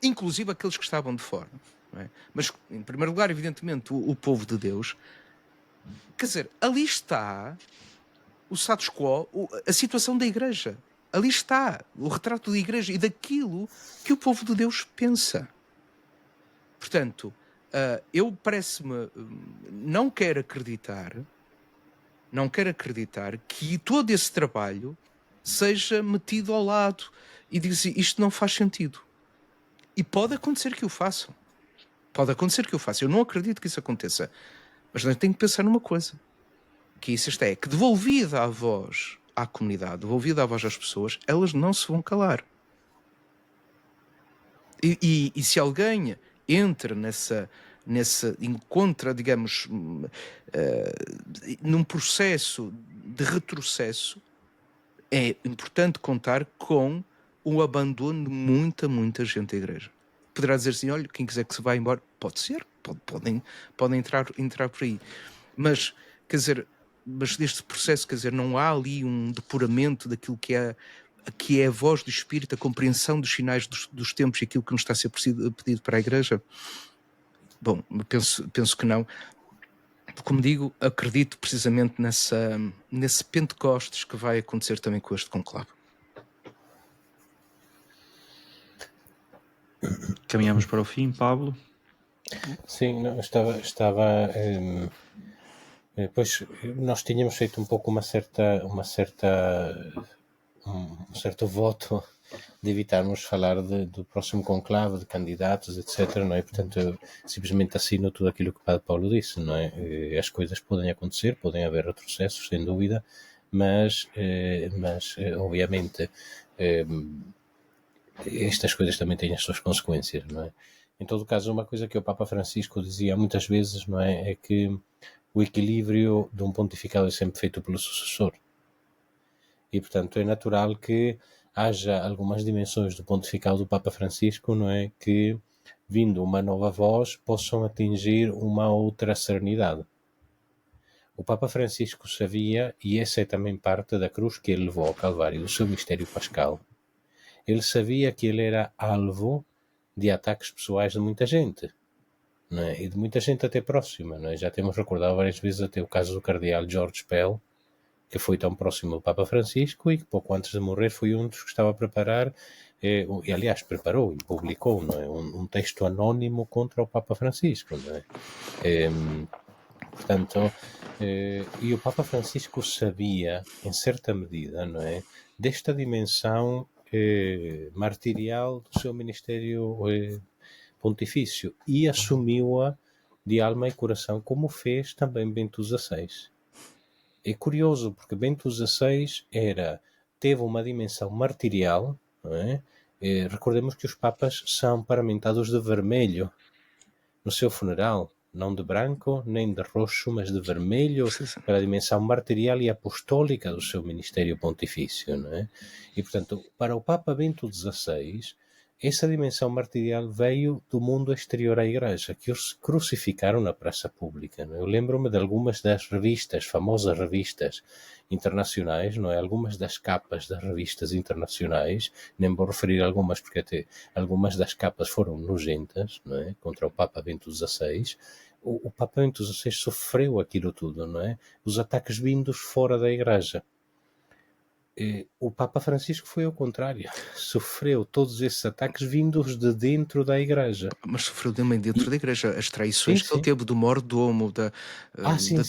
inclusive aqueles que estavam de fora. Não é? Mas, em primeiro lugar, evidentemente, o povo de Deus. Quer dizer, ali está o status quo, a situação da Igreja. Ali está o retrato da Igreja e daquilo que o povo de Deus pensa. Portanto, eu parece-me, não quero acreditar que todo esse trabalho seja metido ao lado e dizer isto não faz sentido. E pode acontecer que o façam. Pode acontecer que o façam. Eu não acredito que isso aconteça. Mas nós temos que pensar numa coisa. Que isso é que devolvida a voz à comunidade, devolvida a voz às pessoas, elas não se vão calar. E se alguém entra encontra, digamos, num processo de retrocesso, é importante contar com o abandono de muita gente da igreja. Poderá dizer assim, olha, quem quiser que se vá embora, pode ser, podem entrar por aí. Mas, quer dizer, deste processo, quer dizer, não há ali um depuramento daquilo que é a voz do Espírito, a compreensão dos sinais dos tempos e aquilo que nos está a ser pedido para a igreja? Bom, penso que não. Como digo, acredito precisamente nesse Pentecostes que vai acontecer também com este conclave. Caminhamos para o fim, Pablo. Sim, não, pois nós tínhamos feito um pouco um certo voto de evitarmos falar do próximo conclave, de candidatos, etc. Não é? Portanto, eu simplesmente assino tudo aquilo que o Padre Paulo disse, não é? As coisas podem acontecer, podem haver retrocessos, sem dúvida, mas obviamente estas coisas também têm as suas consequências, não é? Em todo caso, uma coisa que o Papa Francisco dizia muitas vezes, não é? É que o equilíbrio de um pontificado é sempre feito pelo sucessor. E, portanto, é natural que haja algumas dimensões do pontificado do Papa Francisco, não é? Que, vindo uma nova voz, possam atingir uma outra serenidade. O Papa Francisco sabia, e essa é também parte da cruz que ele levou ao Calvário, do seu mistério pascal. Ele sabia que ele era alvo de ataques pessoais de muita gente, não é? E de muita gente até próxima, não é? Já temos recordado várias vezes até o caso do cardeal George Pell, que foi tão próximo do Papa Francisco e que pouco antes de morrer foi um dos que estava a preparar, e aliás preparou e publicou, não é? Um texto anónimo contra o Papa Francisco, não é? Portanto, e o Papa Francisco sabia, em certa medida, não é? Desta dimensão martirial do seu ministério pontifício e assumiu-a de alma e coração, como fez também Bento XVI. É curioso, porque Bento XVI teve uma dimensão martirial, não é? Recordemos que os papas são paramentados de vermelho no seu funeral, não de branco nem de roxo, mas de vermelho, pela dimensão martirial e apostólica do seu ministério pontifício, não é? E, portanto, para o Papa Bento XVI, essa dimensão martirial veio do mundo exterior à Igreja, que os crucificaram na praça pública, não é? Eu lembro-me de algumas das revistas, famosas revistas internacionais, não é? Algumas das capas das revistas internacionais, nem vou referir algumas porque até algumas das capas foram nojentas, não é? Contra o Papa Bento XVI. O Papa Bento XVI sofreu aquilo tudo, não é? Os ataques vindos fora da Igreja. O Papa Francisco foi ao contrário, sofreu todos esses ataques vindos de dentro da Igreja. Mas sofreu também dentro da Igreja as traições que ele teve do mordomo, de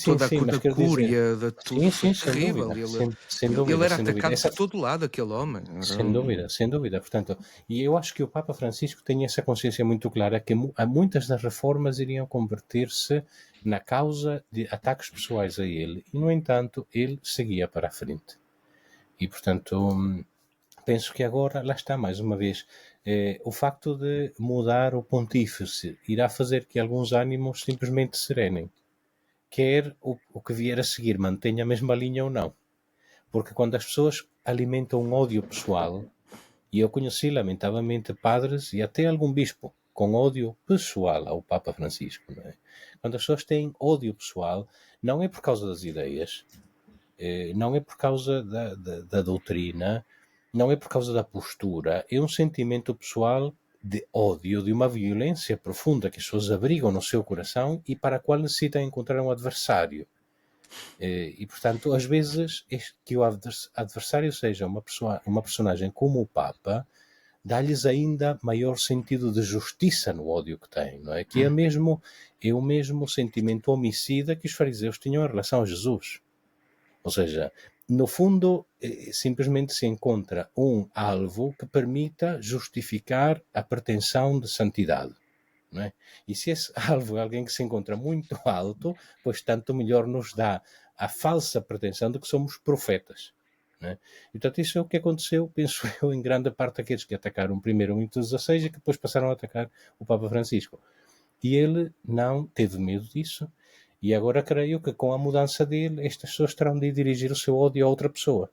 toda a cúria, de tudo. Foi terrível. Ele era atacado por todo lado, aquele homem. Sem dúvida. Portanto, e eu acho que o Papa Francisco tem essa consciência muito clara que muitas das reformas iriam converter-se na causa de ataques pessoais a ele. E, no entanto, ele seguia para a frente. E, portanto, penso que agora, lá está, mais uma vez, o facto de mudar o pontífice irá fazer que alguns ânimos simplesmente serenem. Quer o que vier a seguir mantenha a mesma linha ou não. Porque quando as pessoas alimentam um ódio pessoal, e eu conheci, lamentavelmente, padres e até algum bispo com ódio pessoal ao Papa Francisco, não é? Quando as pessoas têm ódio pessoal, não é por causa das ideias, não é por causa da doutrina, não é por causa da postura, é um sentimento pessoal de ódio, de uma violência profunda que as pessoas abrigam no seu coração e para a qual necessitam encontrar um adversário. E, portanto, às vezes, que o adversário seja uma personagem como o Papa, dá-lhes ainda maior sentido de justiça no ódio que têm, não é? Que é o mesmo sentimento homicida que os fariseus tinham em relação a Jesus. Ou seja, no fundo, simplesmente se encontra um alvo que permita justificar a pretensão de santidade. Não é? E se esse alvo é alguém que se encontra muito alto, pois tanto melhor nos dá a falsa pretensão de que somos profetas. Não é? E, portanto, isso é o que aconteceu, penso eu, em grande parte daqueles que atacaram primeiro o Bento XVI e que depois passaram a atacar o Papa Francisco. E ele não teve medo disso. E agora creio que com a mudança dele, estas pessoas terão de dirigir o seu ódio a outra pessoa.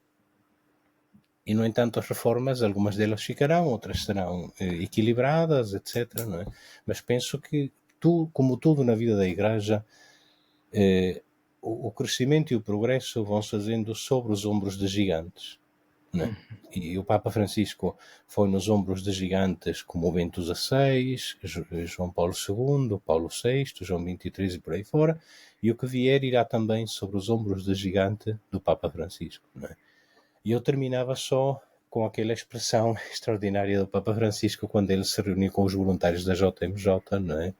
E, no entanto, as reformas, algumas delas ficarão, outras serão equilibradas, etc. Não é? Mas penso que, como tudo na vida da Igreja, o crescimento e o progresso vão se fazendo sobre os ombros de gigantes. Não é? E o Papa Francisco foi nos ombros de gigantes como o Bento XVI, João Paulo II, Paulo VI, João XXIII e por aí fora, e o que vier irá também sobre os ombros de gigante do Papa Francisco. Não é? E eu terminava só com aquela expressão extraordinária do Papa Francisco quando ele se reuniu com os voluntários da JMJ, não é?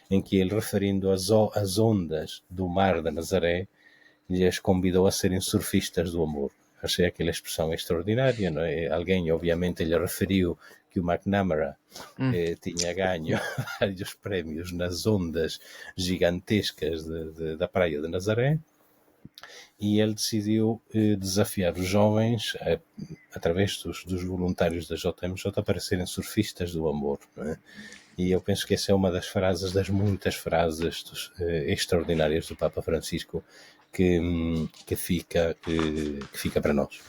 Em que ele, referindo as ondas do mar da Nazaré, lhes convidou a serem surfistas do amor. Achei aquela expressão extraordinária, não é? Alguém, obviamente, lhe referiu que o McNamara tinha ganho vários prémios nas ondas gigantescas da praia de Nazaré, e ele decidiu desafiar os jovens, através dos voluntários da JMJ, para serem surfistas do amor. Não é? E eu penso que essa é uma das muitas frases extraordinárias do Papa Francisco que fica para nós.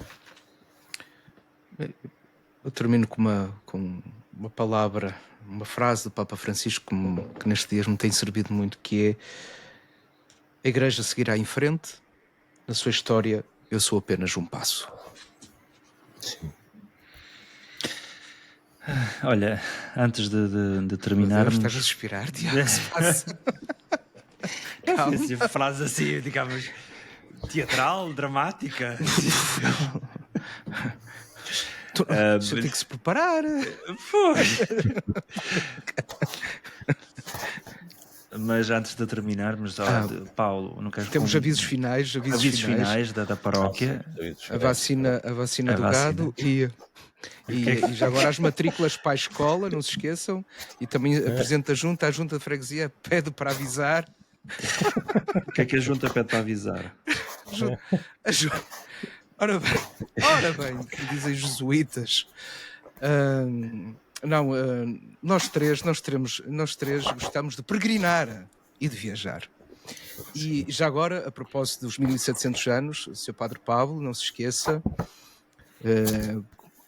Eu termino com uma palavra, uma frase do Papa Francisco que nestes dias me tem servido muito, que é: a Igreja seguirá em frente, na sua história eu sou apenas um passo. Sim. Olha, antes de terminarmos... Estás a suspirar, Tiago? Se passa. Frase assim, digamos, teatral, dramática. Você tem que se preparar. Mas antes de terminarmos, Paulo, não queres... Temos avisos finais da paróquia. A vacina do gado e já agora as matrículas para a escola, não se esqueçam. E também a Presidente da Junta, a Junta de Freguesia, pede para avisar. O que é que a Junta pede para avisar? Ora bem, que dizem jesuítas. Nós três gostamos de peregrinar e de viajar. E já agora, a propósito dos 1700 anos, o Sr. Padre Pablo, não se esqueça,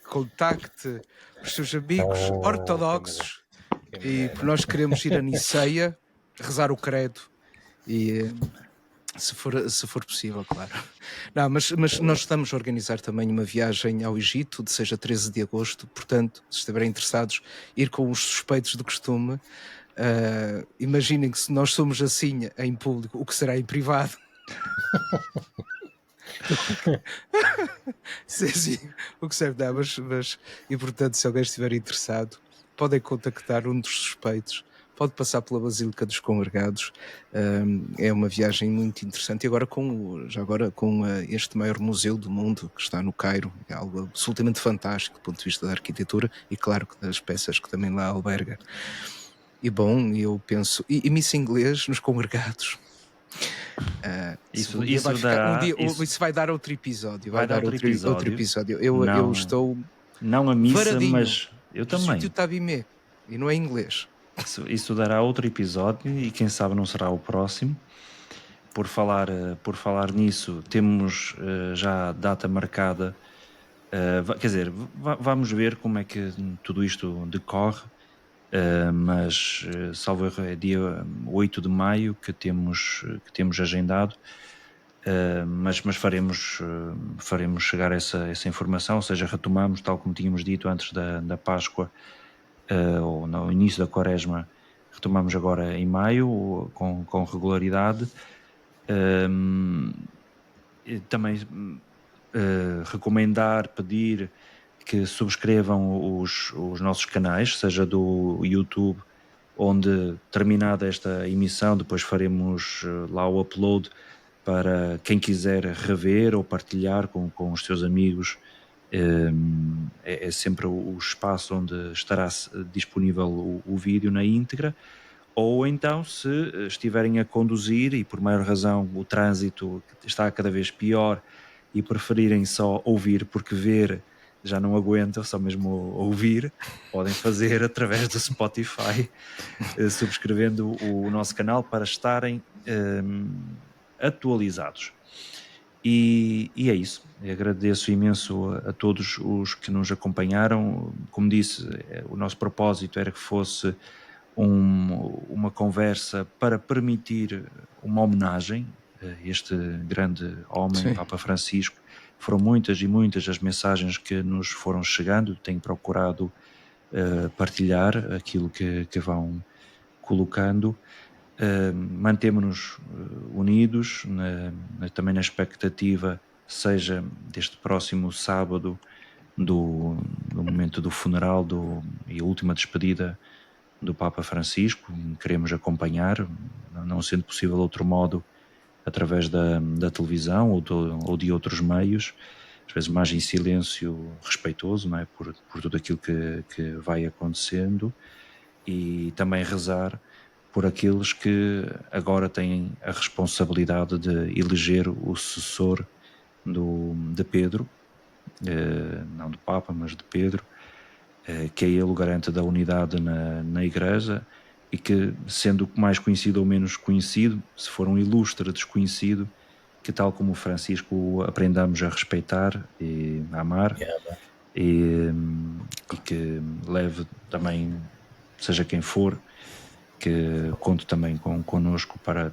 contacte os seus amigos ortodoxos, e nós queremos ir a Niceia, rezar o credo, e se for possível, claro. Não, mas nós estamos a organizar também uma viagem ao Egito, de seja 13 de agosto, portanto, se estiverem interessados, ir com os suspeitos do costume. Imaginem que se nós somos assim em público, o que será em privado? Sim, o que serve dá, mas e portanto, se alguém estiver interessado, podem contactar um dos suspeitos, pode passar pela Basílica dos Congregados. É uma viagem muito interessante, e agora com este maior museu do mundo que está no Cairo, é algo absolutamente fantástico do ponto de vista da arquitetura e claro que das peças que também lá alberga. E bom, eu penso, e missa em inglês nos congregados. Isso vai dar outro episódio. Vai dar outro episódio. Eu estou. Não a missa, varadinho, mas eu também. Tabimé, e não é inglês. Isso dará outro episódio e quem sabe não será o próximo. Por falar nisso, temos já a data marcada. Quer dizer, vamos ver como é que tudo isto decorre. Mas salvo erro é dia 8 de maio que temos agendado, mas faremos chegar essa informação, ou seja, retomamos, tal como tínhamos dito antes da Páscoa, ou no início da Quaresma, retomamos agora em maio com regularidade. Também recomendar, pedir que subscrevam os nossos canais, seja do YouTube, onde terminada esta emissão depois faremos lá o upload para quem quiser rever ou partilhar com os seus amigos. É sempre o espaço onde estará disponível o vídeo na íntegra. Ou então, se estiverem a conduzir e por maior razão o trânsito está cada vez pior e preferirem só ouvir, porque ver já não aguenta, só mesmo ouvir, podem fazer através do Spotify, subscrevendo o nosso canal para estarem atualizados. E é isso. Eu agradeço imenso a todos os que nos acompanharam. Como disse, o nosso propósito era que fosse uma conversa para permitir uma homenagem a este grande homem, Sim. Papa Francisco. Foram muitas e muitas as mensagens que nos foram chegando. Tenho procurado partilhar aquilo que vão colocando. Mantemos-nos unidos, também na expectativa, seja deste próximo sábado, do momento do funeral e a última despedida do Papa Francisco. Queremos acompanhar, não sendo possível de outro modo, através da televisão ou de outros meios, às vezes mais em silêncio respeitoso, não é? por tudo aquilo que vai acontecendo, e também rezar por aqueles que agora têm a responsabilidade de eleger o sucessor de Pedro, não do Papa, mas de Pedro, que é ele o garante da unidade na Igreja, e que, sendo mais conhecido ou menos conhecido, se for um ilustre desconhecido, que tal como o Francisco aprendamos a respeitar e a amar, e que leve também, seja quem for, que conte também connosco para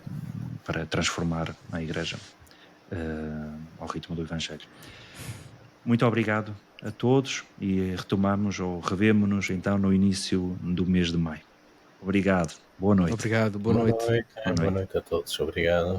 transformar a Igreja ao ritmo do Evangelho. Muito obrigado a todos e retomamos ou revemo-nos então no início do mês de maio. Obrigado. Boa noite. Obrigado, boa noite. Boa noite a todos. Obrigado.